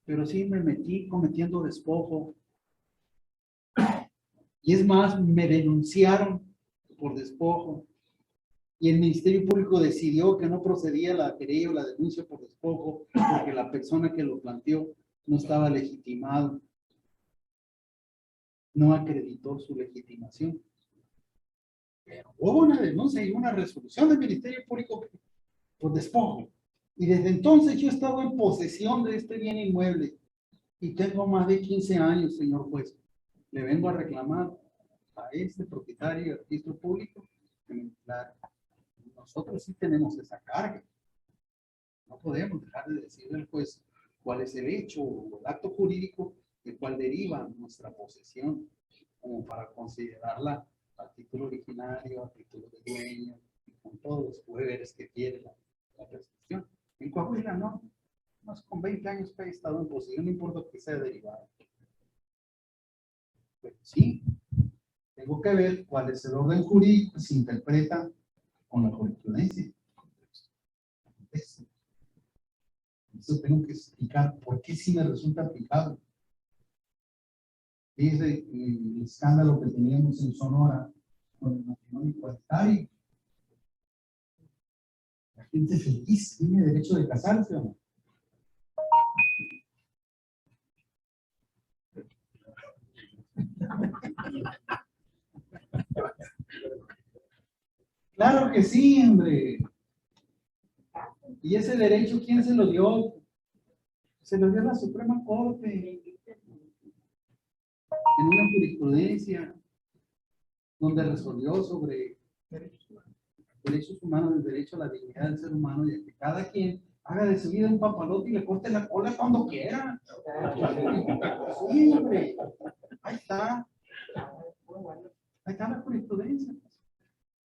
pero sí me metí cometiendo despojo. Y es más, me denunciaron por despojo. Y el Ministerio Público decidió que no procedía la querella o la denuncia por despojo porque la persona que lo planteó no estaba legitimado. No acreditó su legitimación. Pero hubo una denuncia y una resolución del Ministerio Público por despojo. Y desde entonces yo he estado en posesión de este bien inmueble. Y tengo más de 15 años, señor juez. Le vengo a reclamar a este propietario del registro público que me declare. Nosotros sí tenemos esa carga. No podemos dejar de decirle al juez cuál es el hecho o el acto jurídico del cual deriva nuestra posesión, como para considerarla a título originario, a título de dueño, con todos los poderes que tiene la prescripción. En Coahuila no. Más con 20 años que he estado en posesión, no importa que sea derivado. Pero sí, tengo que ver cuál es el orden jurídico que se interpreta con la jurisprudencia. Eso tengo que explicar por qué sí me resulta aplicable. Dice el escándalo que teníamos en Sonora con el matrimonio igualitario. La gente feliz tiene derecho de casarse o no. Claro que sí, hombre. ¿Y ese derecho quién se lo dio? Se lo dio la Suprema Corte en una jurisprudencia donde resolvió sobre derechos humanos, el derecho a la dignidad del ser humano y a que cada quien haga de su vida un papalote y le corte la cola cuando quiera. Sí, hombre. Ahí está. Ahí está la jurisprudencia.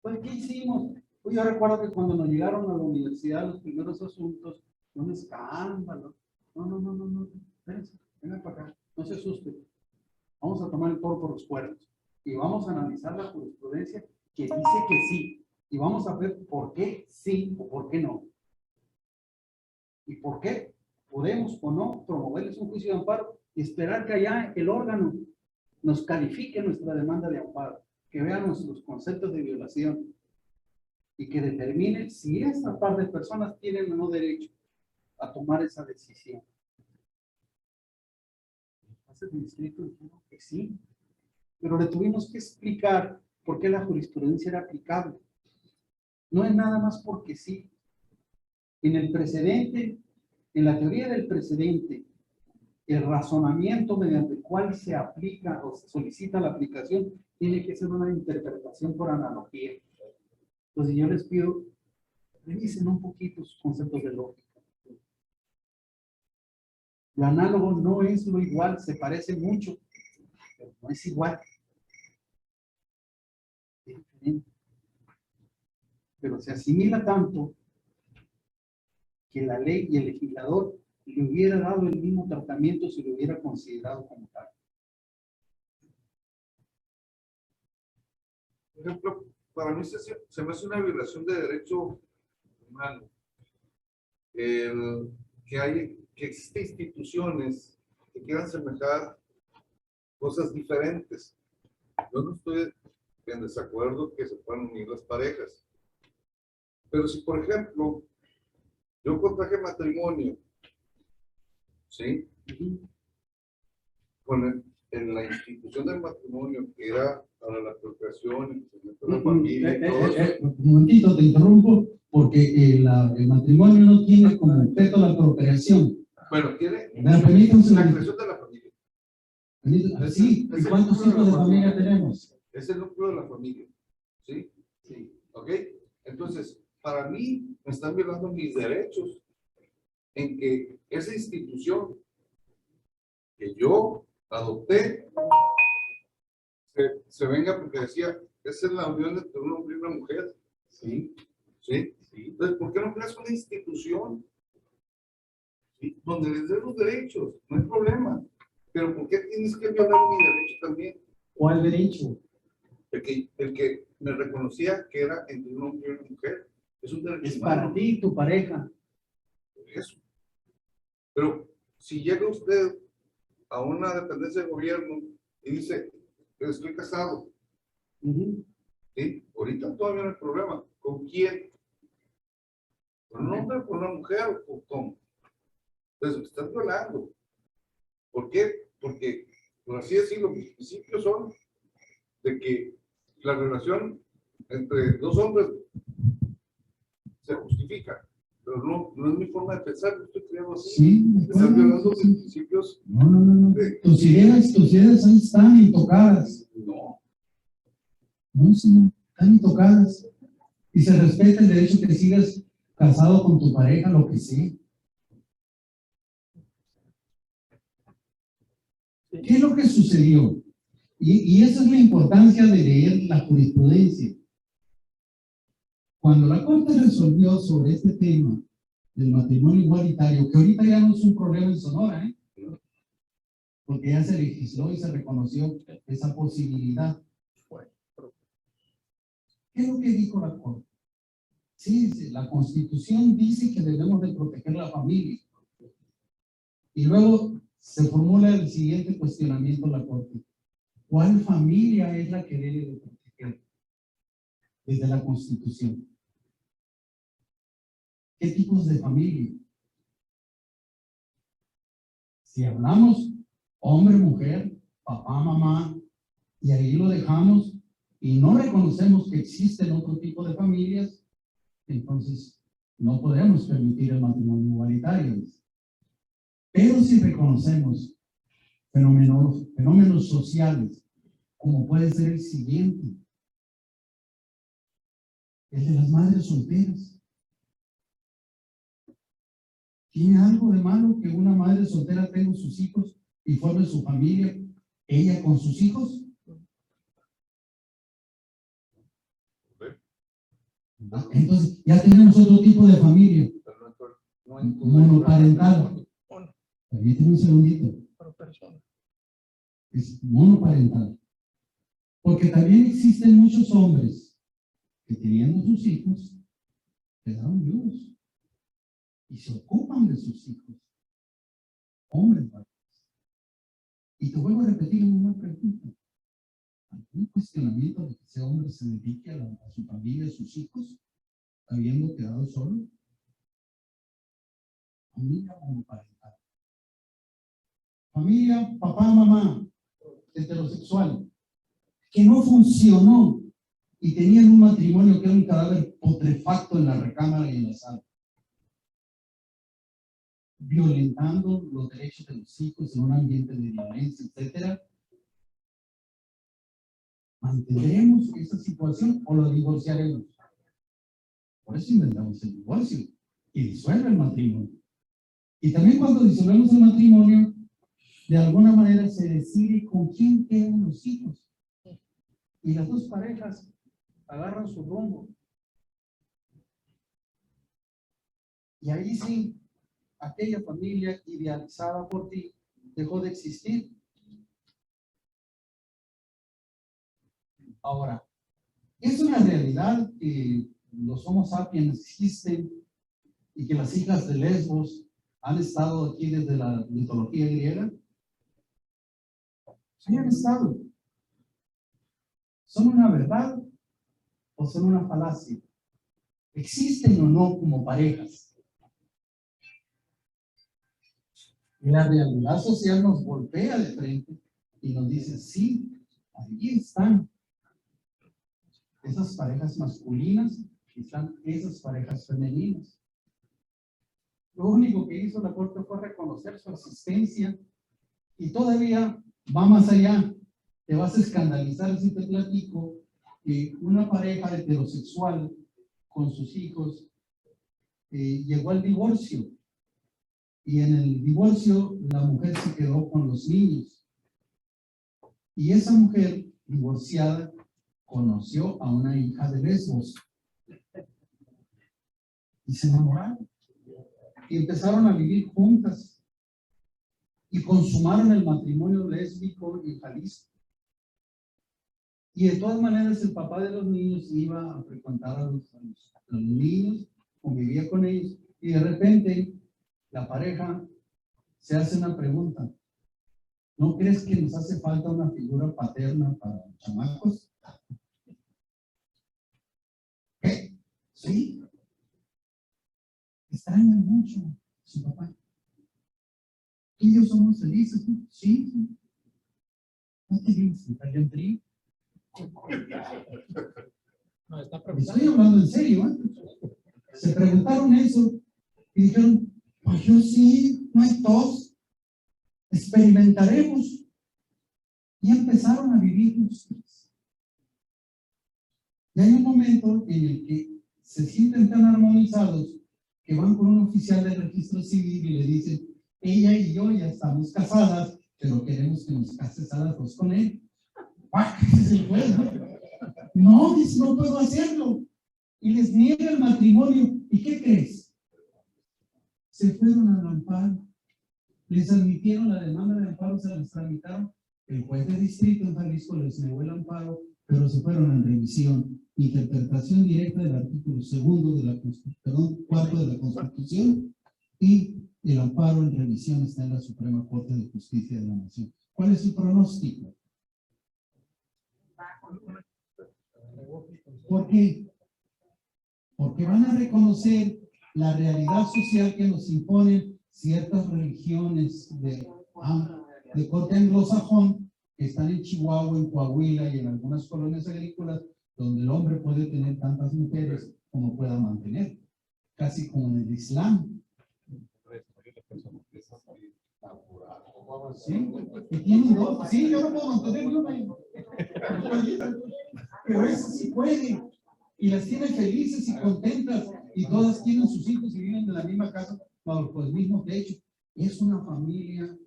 Pues, ¿qué hicimos? Pues yo recuerdo que cuando nos llegaron a la universidad los primeros asuntos, un escándalo. No. Espérense, vengan para acá. No se asusten. Vamos a tomar el toro por los cuernos. Y vamos a analizar la jurisprudencia que dice que sí. Y vamos a ver por qué sí o por qué no. Y por qué podemos o no promoverles un juicio de amparo y esperar que allá el órgano nos califique nuestra demanda de amparo, que vean nuestros conceptos de violación y que determine si esta par de personas tienen o no derecho a tomar esa decisión. Entonces el distrito dijo que sí, pero le tuvimos que explicar por qué la jurisprudencia era aplicable. No es nada más porque sí. En el precedente, en la teoría del precedente, el razonamiento mediante el cual se aplica o se solicita la aplicación tiene que ser una interpretación por analogía. Entonces yo les pido, revisen un poquito sus conceptos de lógica. Lo análogo no es lo igual, se parece mucho, pero no es igual. Es diferente. Pero se asimila tanto que la ley y el legislador le hubiera dado el mismo tratamiento si lo hubiera considerado como tal. Por ejemplo, para mí se me hace una violación de derecho humano que existen instituciones que quieran semejar cosas diferentes. Yo no estoy en desacuerdo que se puedan unir las parejas. Pero si, por ejemplo, yo contraje matrimonio, ¿sí? En la institución del matrimonio, que era para la procreación, el crecimiento de la familia y todo eso. Un momentito, te interrumpo, porque el matrimonio no tiene como objeto la procreación. Bueno, tiene Me permite un la segundo. creación de la familia. Sí, ¿y cuántos tipos de familia tenemos? Es el núcleo de la familia. ¿Sí? Sí. ¿Ok? Entonces, para mí, me están violando mis derechos en que esa institución que yo adopté se venga, porque decía, esa es la unión entre un hombre y una mujer. Sí. ¿Sí? Entonces, ¿por qué no creas una institución, ¿sí?, donde les des los derechos? No hay problema. Pero ¿por qué tienes que violar mi derecho también? ¿Cuál derecho? El que me reconocía que era entre un hombre y una mujer. Es un derecho Es humano. para ti, tu pareja. Eso. Pero si llega usted a una dependencia de gobierno y dice, estoy casado, ¿sí? Ahorita todavía no hay problema. ¿Con quién? ¿Con un hombre, con una mujer o con? Entonces me estás violando. ¿Por qué? Porque, por así decirlo, mis principios son de que la relación entre dos hombres se justifica, pero no es mi forma de pensar, yo estoy creando así. Sí. Estás violando mis principios. No. Tus ideas ahí están intocadas. No. No, señor, están intocadas. Y se respeta el derecho que sigas casado con tu pareja, lo que sea. ¿Qué es lo que sucedió? Y esa es la importancia de leer la jurisprudencia. Cuando la Corte resolvió sobre este tema del matrimonio igualitario, que ahorita ya no es un problema en Sonora, porque ya se legisló y se reconoció esa posibilidad. ¿Qué es lo que dijo la Corte? Sí, la Constitución dice que debemos de proteger la familia. Y luego se formula el siguiente cuestionamiento en la Corte. ¿Cuál familia es la que debe de proteger desde la Constitución? ¿Qué tipos de familia? Si hablamos hombre, mujer, papá, mamá, y ahí lo dejamos y no reconocemos que existen otro tipo de familias, entonces no podemos permitir el matrimonio igualitario. Pero si reconocemos fenómenos sociales, como puede ser el siguiente, el de las madres solteras. ¿Tiene algo de malo que una madre soltera tenga sus hijos y forme su familia, ella con sus hijos? Entonces, ya tenemos otro tipo de familia, monoparental. Permíteme un segundito. Es monoparental. Porque también existen muchos hombres que teniendo sus hijos, quedaron viudos y se ocupan de sus hijos. Hombres, padres. Y te vuelvo a repetir una pregunta. ¿Algún cuestionamiento de que ese hombre se dedique a su familia, a sus hijos, habiendo quedado solo? Familia monoparental. Familia, papá, mamá, heterosexual, que no funcionó y tenían un matrimonio que era un cadáver putrefacto en la recámara y en la sala, violentando los derechos de los hijos en un ambiente de violencia, etcétera. ¿Mantendremos esa situación o lo divorciaremos? Por eso inventamos el divorcio y disuelve el matrimonio. Y también cuando disolvemos el matrimonio, de alguna manera se decide con quién quedan los hijos. Y las dos parejas agarran su rumbo. Y ahí sí, aquella familia idealizada por ti dejó de existir. Ahora, es una realidad que los Homo sapiens existen y que las hijas de Lesbos han estado aquí desde la mitología griega. Sí han estado. ¿Son una verdad o son una falacia? ¿Existen o no como parejas? Y la realidad social nos golpea de frente y nos dice, sí, ahí están esas parejas masculinas y están esas parejas femeninas. Lo único que hizo la Corte fue reconocer su existencia y todavía va más allá. Te vas a escandalizar si te platico que una pareja heterosexual con sus hijos llegó al divorcio y en el divorcio la mujer se quedó con los niños y esa mujer divorciada conoció a una hija de Lesbos y se enamoraron y empezaron a vivir juntas y consumaron el matrimonio lésbico en Jalisco. Y de todas maneras el papá de los niños iba a frecuentar a los niños, convivía con ellos, y de repente la pareja se hace una pregunta: ¿no crees que nos hace falta una figura paterna para los chamacos? ¿Qué? Sí. Extrañan mucho a su papá. Ellos somos felices, ¿no? Sí. ¿No te vienes a en trío? No, está Estoy hablando en serio, ¿eh? Se preguntaron eso y dijeron, pues yo sí, no hay tos, experimentaremos. Y empezaron a vivir juntos. Y hay un momento en el que se sienten tan armonizados que van con un oficial de registro civil y le dicen, ella y yo ya estamos casadas, pero queremos que nos cases a las dos con él. ¡Ah! ¿Se puede? No, dice, no puedo hacerlo. Y les niega el matrimonio. ¿Y qué crees? Se fueron al amparo. Les admitieron la demanda de amparo, se las tramitaron. El juez de distrito en Jalisco les negó el amparo, pero se fueron en revisión. Interpretación directa del artículo 2 de la Constitución, 4 de la Constitución, y el amparo en revisión está en la Suprema Corte de Justicia de la Nación. ¿Cuál es su pronóstico? ¿Por qué? Porque van a reconocer la realidad social que nos imponen ciertas religiones de corte anglosajón que están en Chihuahua, en Coahuila y en algunas colonias agrícolas donde el hombre puede tener tantas mujeres como pueda mantener, casi como en el Islam. Sí, que tienen dos. Sí, yo no puedo mantener ni una. Pero eso sí puede. Y las tienen felices y contentas. Y todas tienen sus hijos y viven en la misma casa bajo el mismo techo. Es una familia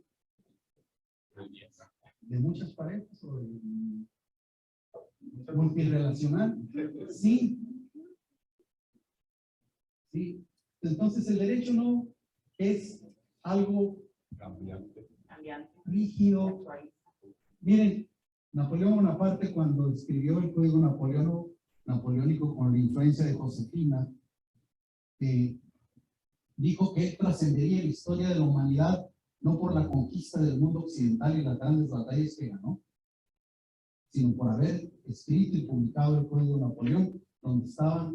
de muchas parejas o multirrelacional. Sí. Sí. Entonces el derecho no es algo Cambiante. rígido. Miren, Napoleón Bonaparte, cuando escribió el Código Napoleónico con la influencia de Josefina, dijo que él trascendería la historia de la humanidad no por la conquista del mundo occidental y las grandes batallas que ganó, sino por haber escrito y publicado el Código Napoleón, donde estaba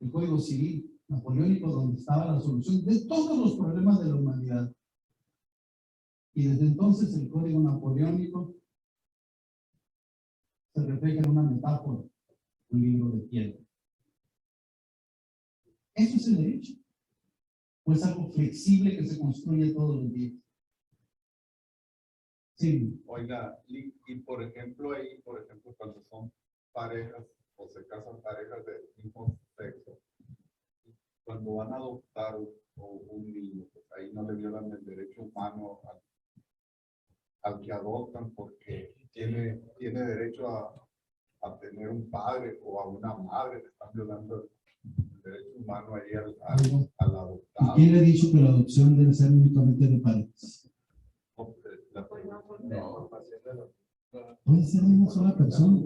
el Código Civil Napoleónico, donde estaba la solución de todos los problemas de la humanidad. Y desde entonces el Código Napoleónico se refleja en una metáfora, un libro de piedra. Eso es el derecho. O es algo flexible que se construye todos los días. Sí. Oiga, y por ejemplo, cuando son parejas o se casan parejas del mismo sexo, cuando van a adoptar un niño, pues ahí no le violan el derecho humano al que adoptan porque tiene derecho a tener un padre o a una madre, le están violando el derecho humano ahí al ¿Y adoptado. quién le ha dicho que la adopción debe ser únicamente de parejas? No, Puede ser de una sola persona.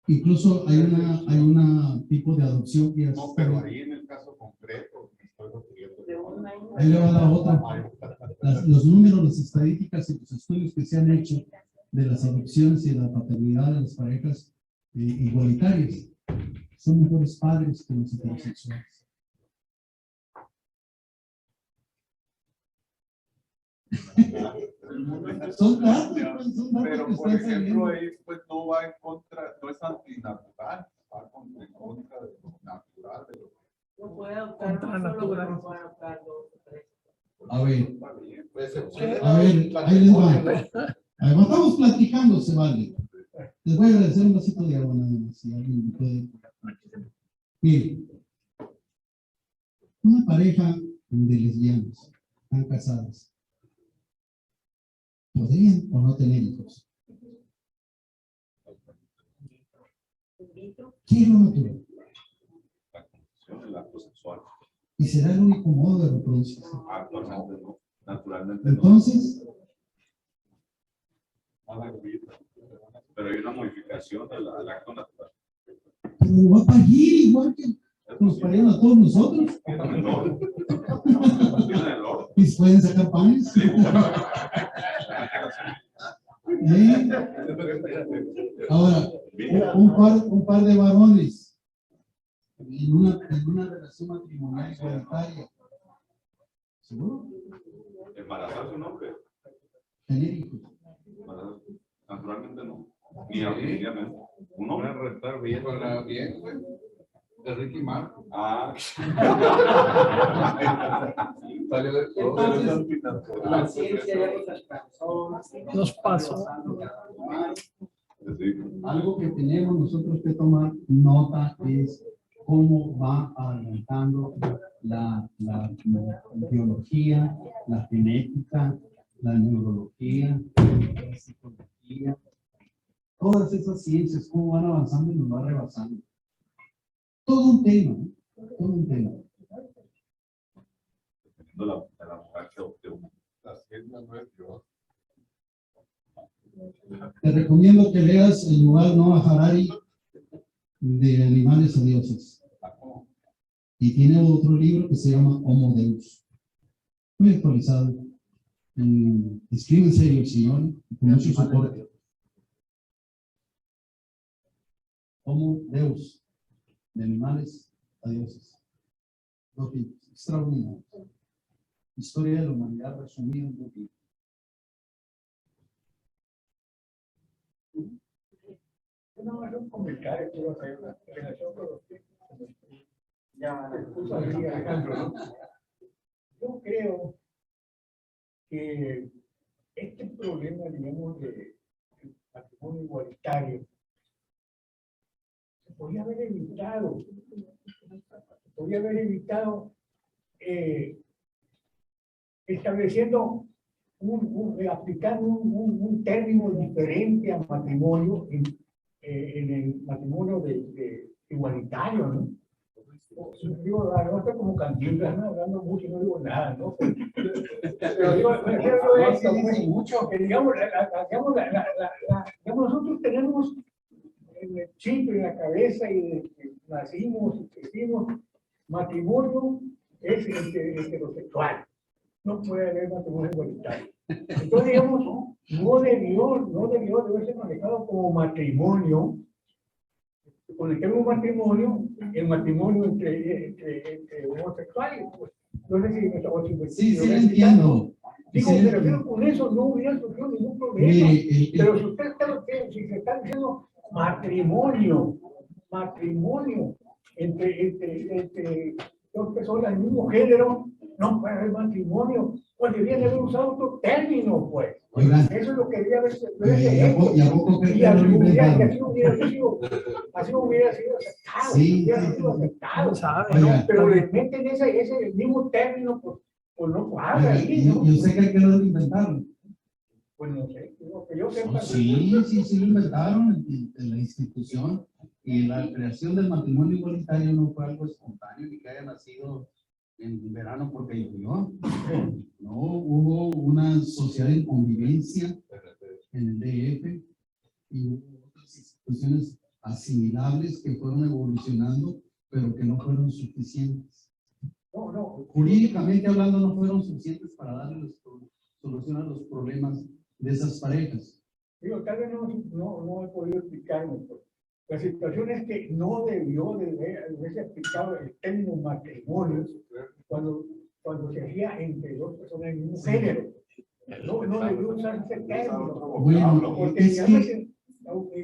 Incluso hay una tipo de adopción que no, pero ahí en el caso concreto me estoy refiriendo. Ahí le va la otra. Los números, las estadísticas y los estudios que se han hecho de las adopciones y de la paternidad de las parejas igualitarias son mejores padres que los heterosexuales. Son datos, pues, son datos Pero que por están ejemplo saliendo. ahí pues no va en contra, no es antinatural, va en contra de lo natural, de lo No puede adoptar uno solo, pero no puede adoptar dos o tres. A ver, pues, ahí les va. Ahí va, estamos platicando, se vale. Les voy a agradecer un vasito de agua nada más, si alguien me puede. Mire, una pareja de lesbianas, están casadas, ¿podrían o no tener hijos? ¿Qué es lo natural? el acto sexual. Y será el único modo de reproducción. Actualmente no, naturalmente no. Entonces, Pero hay una modificación del acto natural. pero lo va a parir igual que nos parían a todos nosotros. Y se pueden sacar panes. Ahora, un par de varones en una relación matrimonial igualitaria. ¿Seguro? Embarazarse un hombre. Tener hijos. Naturalmente no. Ni artificialmente. Un hombre restar bien. Bien, güey. De Ricky Martin. Ah. La ciencia ya nos alcanzó. Nos pasó. Algo que tenemos nosotros que tomar nota es cómo va adelantando la biología, la genética, la neurología, la psicología, todas esas ciencias, cómo van avanzando y nos va rebasando. Todo un tema, todo un tema. Dependiendo de la mujer que adopte uno. La ciencia no es yo. Te recomiendo que leas el Yuval Noah Harari de Animales a Dioses. Y tiene otro libro que se llama Homo Deus. Muy actualizado. Escribe en serio el señor, con mucho soporte. Homo Deus, de animales a dioses. Dos libros extraordinarios. Historia de la humanidad resumida en 2 libros. No, es un comentario que quiero hacer en relación con los que ya puso aquí Alejandro, ¿no? Yo creo que este problema, digamos, de matrimonio igualitario se podría haber evitado. Se podría haber evitado estableciendo aplicando un término diferente al matrimonio en el matrimonio de igualitario, ¿no? Digo, no estoy como Cantinflas, ¿no? Hablando mucho, no digo nada, ¿no? Pero digo, mucho, que digamos, digamos, nosotros tenemos en el chip, en la cabeza, y de que nacimos y crecimos, matrimonio es heterosexual. No puede haber matrimonio igualitario. Entonces, digamos, no debió de haberse manejado como matrimonio. Con el término matrimonio, el matrimonio entre homosexuales. Pues, no sé si me estaba diciendo. Sí, entiendo. Digo, Sí, pero con eso no hubiera surgido ningún problema. Mire, Pero si usted si se está diciendo matrimonio entre dos personas del mismo género, no puede haber matrimonio. Pues debían haber usado otro término, pues. Oigan, Eso es lo que debía haberse ¿y a poco creen y que así lo inventaron? hubiera sido aceptado. Sí, Hubiera sí, sido sí. aceptado. Oiga, Pero le meten ese mismo término, pues no cuadra oiga, ahí, ¿no? yo sé que hay que lo inventaron. Pues no sé, digo, que yo sepa. No, sí lo inventaron en la institución, y la creación del matrimonio igualitario no fue algo espontáneo ni que haya nacido en verano porque llovió. No, hubo una sociedad de convivencia en el DF y hubo otras instituciones asimilables que fueron evolucionando, pero que no fueron suficientes. No. Jurídicamente hablando, no fueron suficientes para darle solución a los problemas de esas parejas. Digo, tal vez no he podido explicarme. Pues. La situación es que no debió de haberse explicado el término matrimonio cuando se hacía entre dos personas del mismo género. No debió usar ese término. Bueno, porque es que,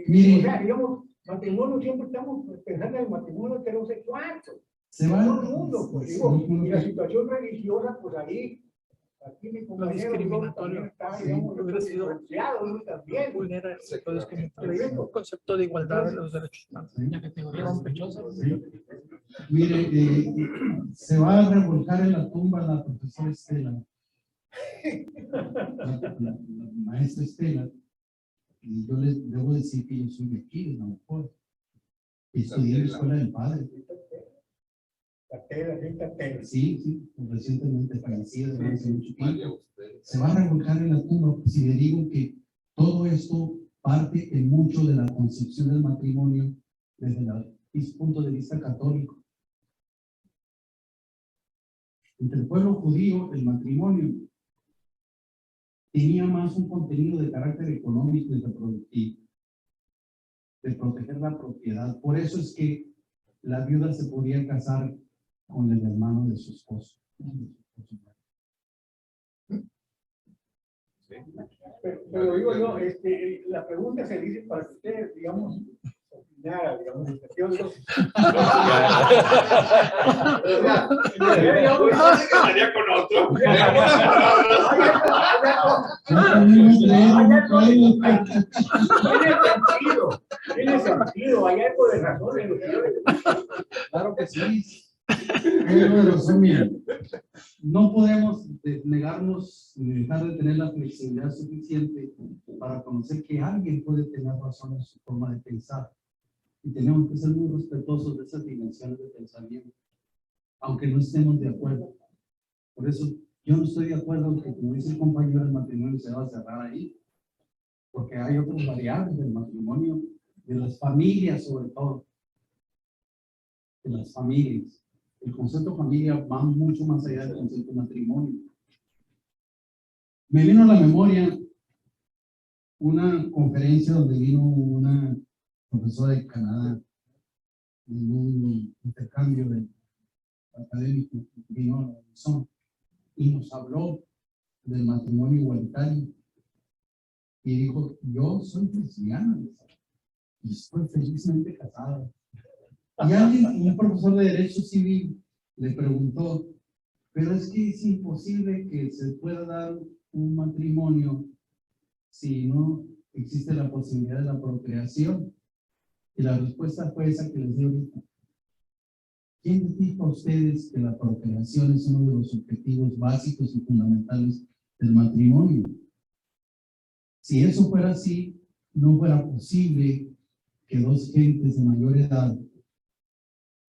mire, o sea, digamos, matrimonio, siempre estamos pensando en el matrimonio heterosexual. Se va todo el mundo, pues, digo, y la situación religiosa, pues ahí, aquí mi compañero discriminatorio, está, sí, digamos, hubiera sido influenciado, ¿no? También. Vulnera el concepto de igualdad de los derechos humanos. Sí. La categoría sospechosa. Sí. Mire, se va a revolcar en la tumba la profesora Estela, la maestra Estela, y yo les debo decir que yo soy de aquí, de la mejor. Estudié en la escuela del padre. Sí, recientemente fallecida, desde hace mucho tiempo. Se va a revolcar en la tumba si le digo que todo esto parte en mucho de la concepción del matrimonio desde el punto de vista católico. Entre el pueblo judío, el matrimonio tenía más un contenido de carácter económico y reproductivo, de proteger la propiedad. Por eso es que la viuda se podía casar con el hermano de su esposo. Pero digo yo, la pregunta se dice para que ustedes, digamos, opinaran, digamos, en sentido de los... Tiene sentido, hay algo de razón en lo que yo digo. Claro que sí. Pero miren, no podemos negarnos ni dejar de tener la flexibilidad suficiente para conocer que alguien puede tener razón en su forma de pensar. Y tenemos que ser muy respetuosos de esas dimensiones de pensamiento, aunque no estemos de acuerdo. Por eso yo no estoy de acuerdo en que, como dice el compañero, el matrimonio se va a cerrar ahí, porque hay otras variables del matrimonio, de las familias sobre todo, de las familias. El concepto familia va mucho más allá del concepto matrimonio. Me vino a la memoria una conferencia donde vino una profesora de Canadá en un intercambio académico, vino a la Horizon y nos habló del matrimonio igualitario y dijo: yo soy cristiana y estoy felizmente casada. Y alguien, un profesor de Derecho Civil, le preguntó: pero es que es imposible que se pueda dar un matrimonio si no existe la posibilidad de la procreación. Y la respuesta fue esa que les di ahorita. ¿Quién les dijo a ustedes que la procreación es uno de los objetivos básicos y fundamentales del matrimonio? Si eso fuera así, no fuera posible que dos gentes de mayor edad,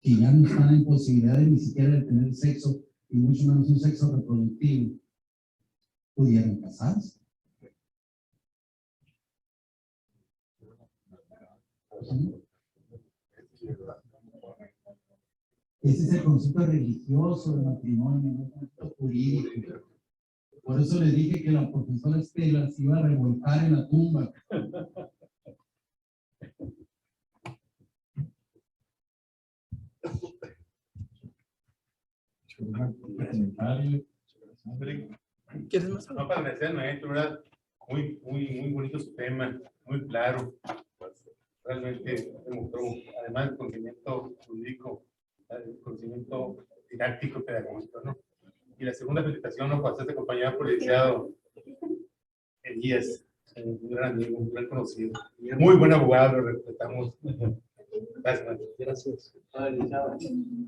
que ya no están en posibilidad de ni siquiera de tener sexo, y mucho menos un sexo reproductivo, pudieran casarse. ¿Sí? Ese es el concepto religioso del matrimonio, no el concepto jurídico. Por eso le dije que la profesora Estela se iba a revolcar en la tumba. ¿Quieres más? No, para merecer, maestro, ¿verdad? Muy bonito su tema, muy claro. Realmente demostró, además, el conocimiento jurídico, el conocimiento didáctico, pedagógico, ¿no? Y la segunda felicitación, ¿no? Para este compañero por el licenciado Elías, un gran amigo, un gran conocido. Muy buen abogado, lo respetamos. Gracias, maestro. Gracias.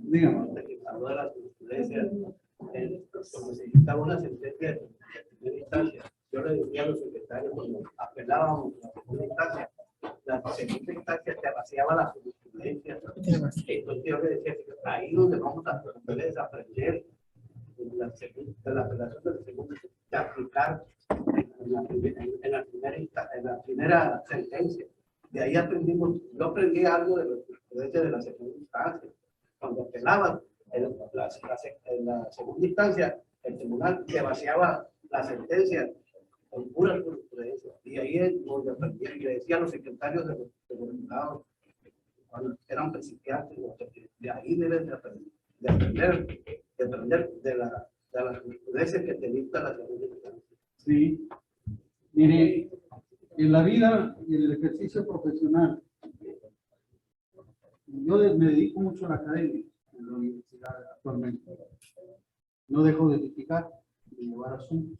Dígame. Que habló de la jurisprudencia, como se dictaba una sentencia de primera instancia. Yo le decía a los secretarios secretario, cuando apelábamos a la segunda instancia te vaciaba la jurisprudencia. Entonces yo le decía, ahí donde vamos a aprender de la apelación de la segunda, de aplicar en la primera sentencia. De ahí aprendimos, yo aprendí algo de la jurisprudencia de la segunda instancia. Cuando apelaban en la segunda instancia, el tribunal te vaciaba la sentencia con pura jurisprudencia. Y ahí es donde aprendí, y le decía a los secretarios de los juzgados, cuando eran principiantes, de ahí deben de aprender de la jurisprudencia que te dicta la segunda instancia. Sí. Mire, en la vida y en el ejercicio profesional, yo me dedico mucho a la academia en la universidad actualmente. No dejo de litigar, de llevar asuntos.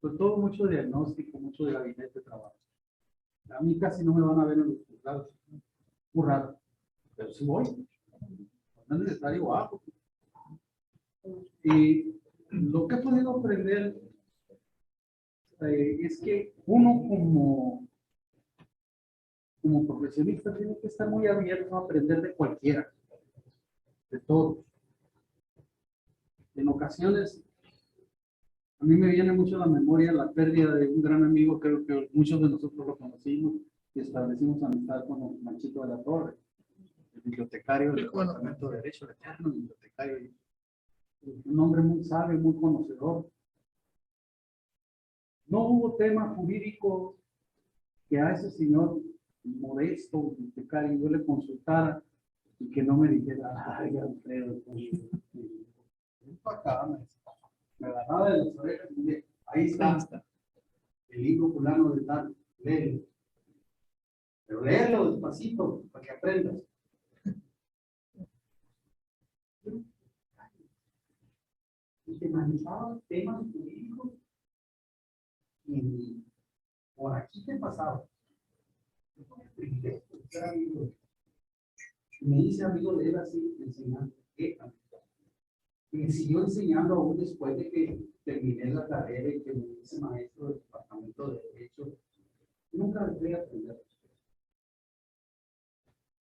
Sobre todo mucho de diagnóstico, mucho de gabinete de trabajo. A mí casi no me van a ver en los juzgados. Muy raro. Pero sí voy. No es necesario bajo. Y lo que he podido aprender es que uno como profesionista tiene que estar muy abierto a aprender de cualquiera, de todos. En ocasiones, a mí me viene mucho a la memoria la pérdida de un gran amigo, creo que muchos de nosotros lo conocimos y establecimos amistad con el Manchito de la Torre, el bibliotecario del Departamento de Derecho, el eterno bibliotecario. Un hombre muy sabio, muy conocedor. No hubo tema jurídico que a ese señor modesto, bibliotecario, yo le consultara y que no me dijera, ay, Alfredo, me agarraba de las orejas y me ahí está, el libro fulano de tal, léelo. Pero léelo despacito para que aprendas. Y te manejaba temas jurídicos y por aquí te pasaba. Me hice amigo de él así, enseñando. Y me siguió enseñando aún después de que terminé la carrera y que me hice maestro del departamento de Derecho. Nunca dejé de aprender.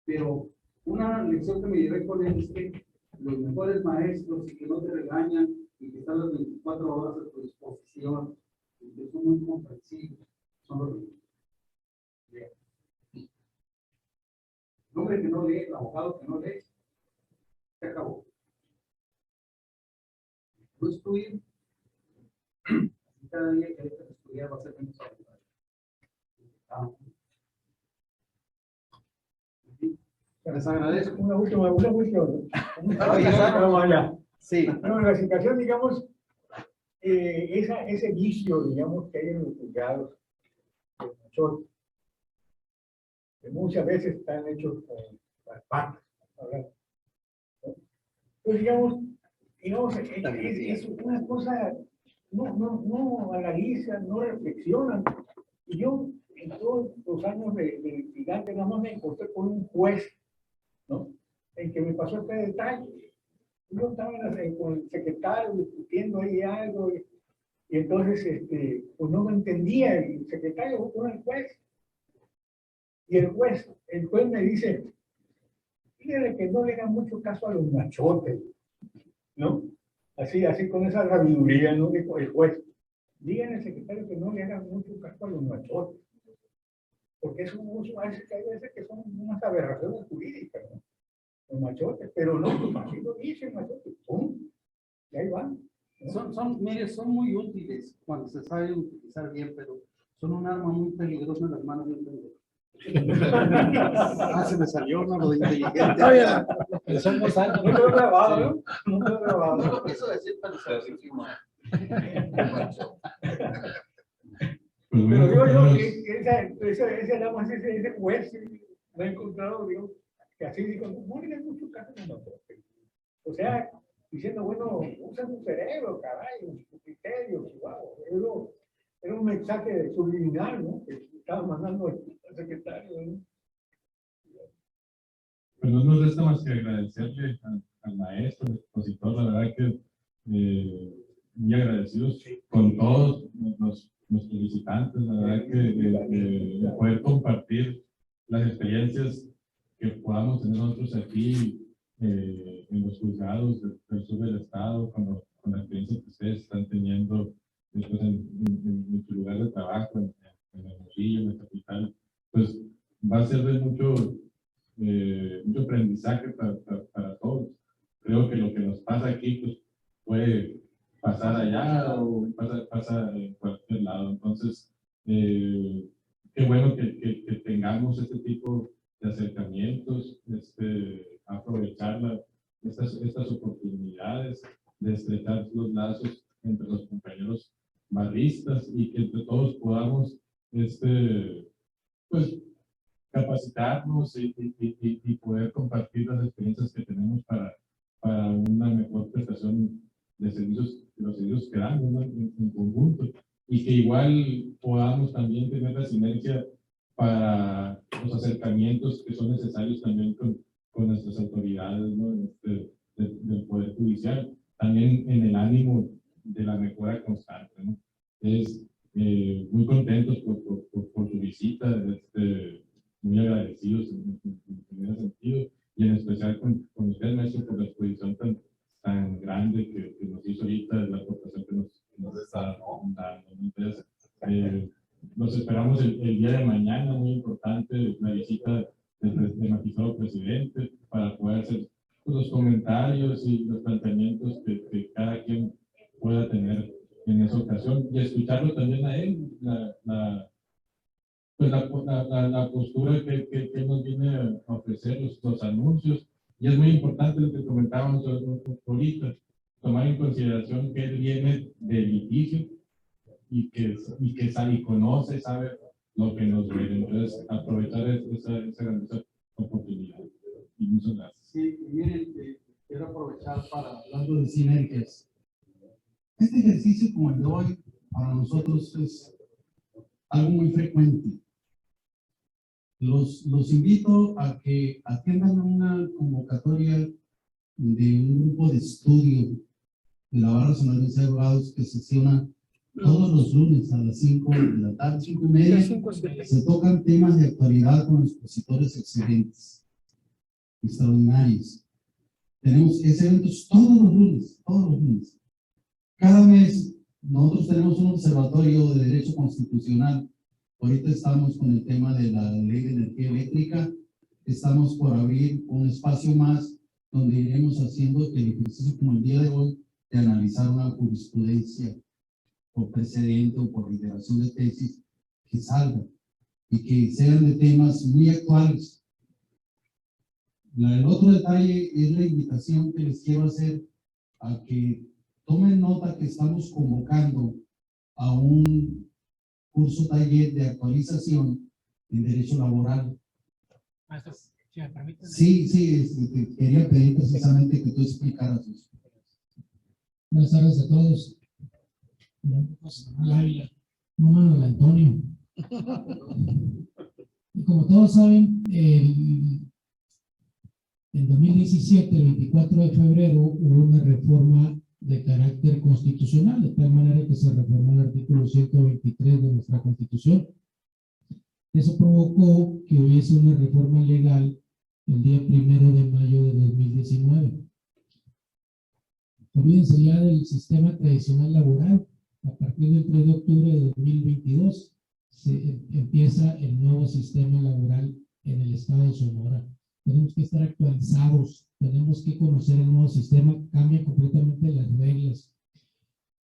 Pero una lección que me llevé con él es que los mejores maestros y que no te regañan y que están las 24 horas a tu disposición y que son muy comprensivos son los mismos. El hombre que no lee, el abogado que no lee, se acabó. No estudiar. Cada día que hay que estudiar va a ser menos abogado. Les agradezco. Una última. Sí. Bueno, la situación, digamos, ese vicio, digamos, que hay en los juzgados, que muchas veces están hechos con las patas, ¿verdad? Pues digamos, es una cosa, no analizan, no reflexionan. Y yo, en todos los años de litigante, nada más me encontré con un juez, ¿no? En que me pasó este detalle. Yo estaba con el secretario discutiendo ahí algo, y entonces, pues no me entendía el secretario con el juez. Y el juez me dice, fíjate que no le hagan mucho caso a los machotes, ¿no? Así con esa sabiduría, ¿no? Dijo el juez, díganle al secretario que no le hagan mucho caso a los machotes, porque es un uso, hay veces que son unas aberraciones jurídicas, ¿no? Los machotes, pero no, así lo dicen machotes, ¡pum! Y ahí van, ¿no? Mire, son muy útiles cuando se saben utilizar bien, pero son un arma muy peligrosa en las manos de un pendejo. Se me salió una rodilla inteligente. Somos algo. No lo he grabado, ¿no? No lo he grabado. Eso decir para Pero digo yo que ese juez me ha encontrado, digo, que así digo, no le den mucho caso a nosotros. O sea, diciendo, bueno, usa su cerebro, caray, su criterio, wow. Era un mensaje subliminal, ¿no? Que estaba mandando al secretario, ¿no? Pues no nos resta más que agradecerle al maestro, al expositor, la verdad que muy agradecidos con todos nuestros felicitantes, la verdad que de poder compartir las experiencias que podamos tener nosotros aquí en los juzgados del sur del estado, con la experiencia que ustedes están teniendo después en su lugar de trabajo, en Hermosillo, en la capital, pues va a ser de mucho aprendizaje para todos. Creo que lo que nos pasa aquí pues, puede pasar allá o pasa en cualquier lado. Entonces, qué bueno que tengamos este tipo de acercamientos, aprovechar estas oportunidades de estrechar los lazos entre los compañeros barristas y que entre todos podamos pues, capacitarnos y poder compartir las experiencias que tenemos para una mejor prestación de servicios, de los servicios que damos, ¿no? en conjunto, y que igual podamos también tener la sinergia para los acercamientos que son necesarios también con nuestras autoridades, ¿no? Del Poder Judicial, también en el ánimo de la mejora constante, ¿no? Es muy contentos por su visita, muy agradecidos en ese sentido, y en especial con usted, maestro, por la exposición tan grande que nos hizo ahorita, la aportación que nos está dando. Entonces, nos esperamos el día de mañana, muy importante, la visita del magistrado presidente, para poder hacer pues, los comentarios y los planteamientos que cada quien pueda tener en esa ocasión, y escucharlo también a él, la postura que él nos viene a ofrecer, los anuncios. Y es muy importante lo que comentábamos ahorita, tomar en consideración que él viene del litigio y que sabe y conoce, sabe lo que nos viene. Entonces, aprovechar esa grandiosa oportunidad. Y muchas gracias. Sí, miren, quiero aprovechar para hablando de sinergias. Este ejercicio como el de hoy, para nosotros es algo muy frecuente. Los invito a que atiendan una convocatoria de un grupo de estudio de la Barra Sonorense de Abogados que sesiona todos los lunes a las 5 de la tarde, 5:30. Se tocan temas de actualidad con expositores excelentes, extraordinarios. Tenemos ese evento todos los lunes. Cada mes nosotros tenemos un observatorio de derecho constitucional. Ahorita estamos con el tema de la ley de energía eléctrica. Estamos por abrir un espacio más donde iremos haciendo el ejercicio como el día de hoy de analizar una jurisprudencia por precedente o por liberación de tesis que salga y que sean de temas muy actuales. El otro detalle es la invitación que les quiero hacer a que tomen nota que estamos convocando a un curso taller de actualización en derecho laboral. Si me permiten. Sí, quería pedir precisamente que tú explicaras eso. Buenas tardes a todos. No Manuel Antonio. Y como todos saben, en 2017, el 24 de febrero, hubo una reforma de carácter constitucional, de tal manera que se reformó el artículo 123 de nuestra Constitución. Eso provocó que hubiese una reforma legal el día 1 de mayo de 2019. Olvídense ya del sistema tradicional laboral. A partir del 3 de octubre de 2022 se empieza el nuevo sistema laboral en el estado de Sonora. Tenemos que estar actualizados, tenemos que conocer el nuevo sistema, cambia completamente las reglas.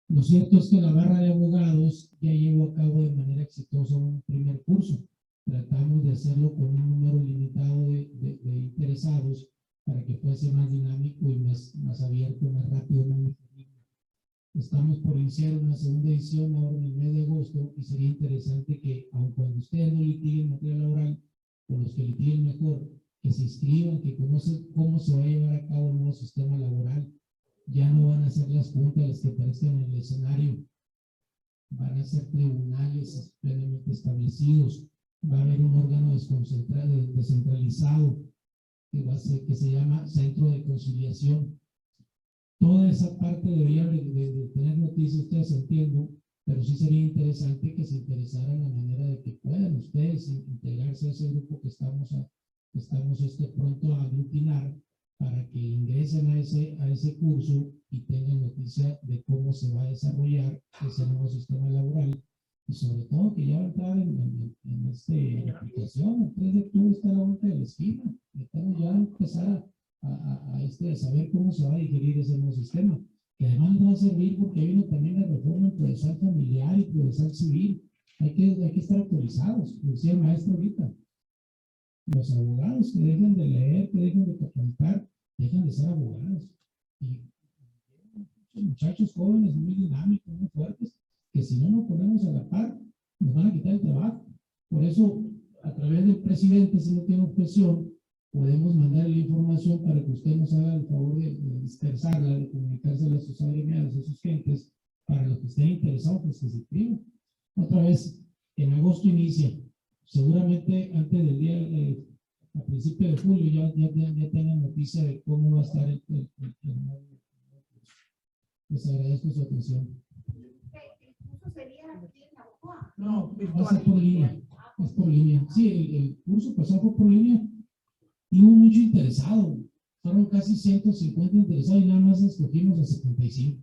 Lo cierto es que la barra de abogados ya llevó a cabo de manera exitosa un primer curso. Tratamos de hacerlo con un número limitado de interesados para que fuese más dinámico y más abierto, más rápido, más digerible. Estamos por iniciar una segunda edición ahora en el mes de agosto y sería interesante que, aun cuando ustedes no litiguen materia laboral, o los que litiguen mejor, que se inscriban, que conocen cómo se va a llevar a cabo el nuevo sistema laboral. Ya no van a ser las juntas las que aparezcan en el escenario, van a ser tribunales plenamente establecidos, va a haber un órgano descentralizado que se llama Centro de Conciliación. Toda esa parte deberían de tener noticias, ustedes entiendo, pero sí sería interesante que se interesaran la manera de que puedan ustedes integrarse a ese grupo que estamos pronto a aglutinar para que ingresen a ese curso y tengan noticia de cómo se va a desarrollar ese nuevo sistema laboral y sobre todo que ya va a entrar en la aplicación. El 3 de octubre está a la vuelta de la esquina. Necesitamos ya empezar a saber cómo se va a digerir ese nuevo sistema, que además nos va a servir porque hay también la reforma procesal familiar y procesal civil. Hay que estar actualizados, como decía el maestro ahorita. Los abogados que dejen de leer, que dejen de capacitar, dejan de ser abogados. Y muchachos jóvenes muy dinámicos, muy fuertes, que si no nos ponemos a la par, nos van a quitar el trabajo. Por eso, a través del presidente, si no tiene objeción, podemos mandarle la información para que usted nos haga el favor de dispersarla, de comunicársela a sus agremiados, a sus gentes, para los que estén interesados, pues que se inscriban. Otra vez, en agosto inicia. Seguramente antes del día, a principios de julio, ya tengan noticia de cómo va a estar el nuevo curso. Les agradezco su atención. ¿El curso sería aquí en Navajo? No, va a ser por línea. Es por línea. Sí, el curso pasado fue por línea y hubo mucho interesado. Fueron casi 150 interesados y nada más escogimos a 75.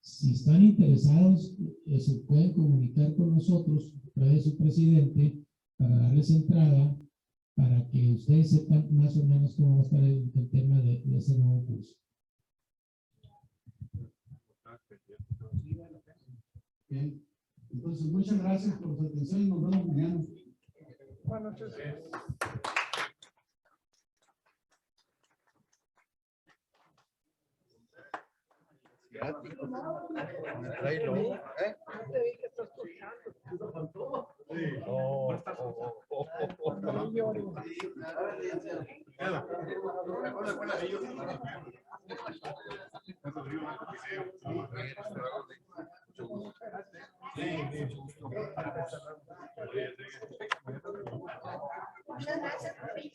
Si están interesados, se pueden comunicar con nosotros a través de su presidente para darles entrada, para que ustedes sepan más o menos cómo va a estar el tema de ese nuevo curso. Bien, entonces muchas gracias por su atención y nos vemos mañana. Buenas noches. Tráelo, ¿eh? No te vi que estás escuchando. No llores. Muchas gracias por venir.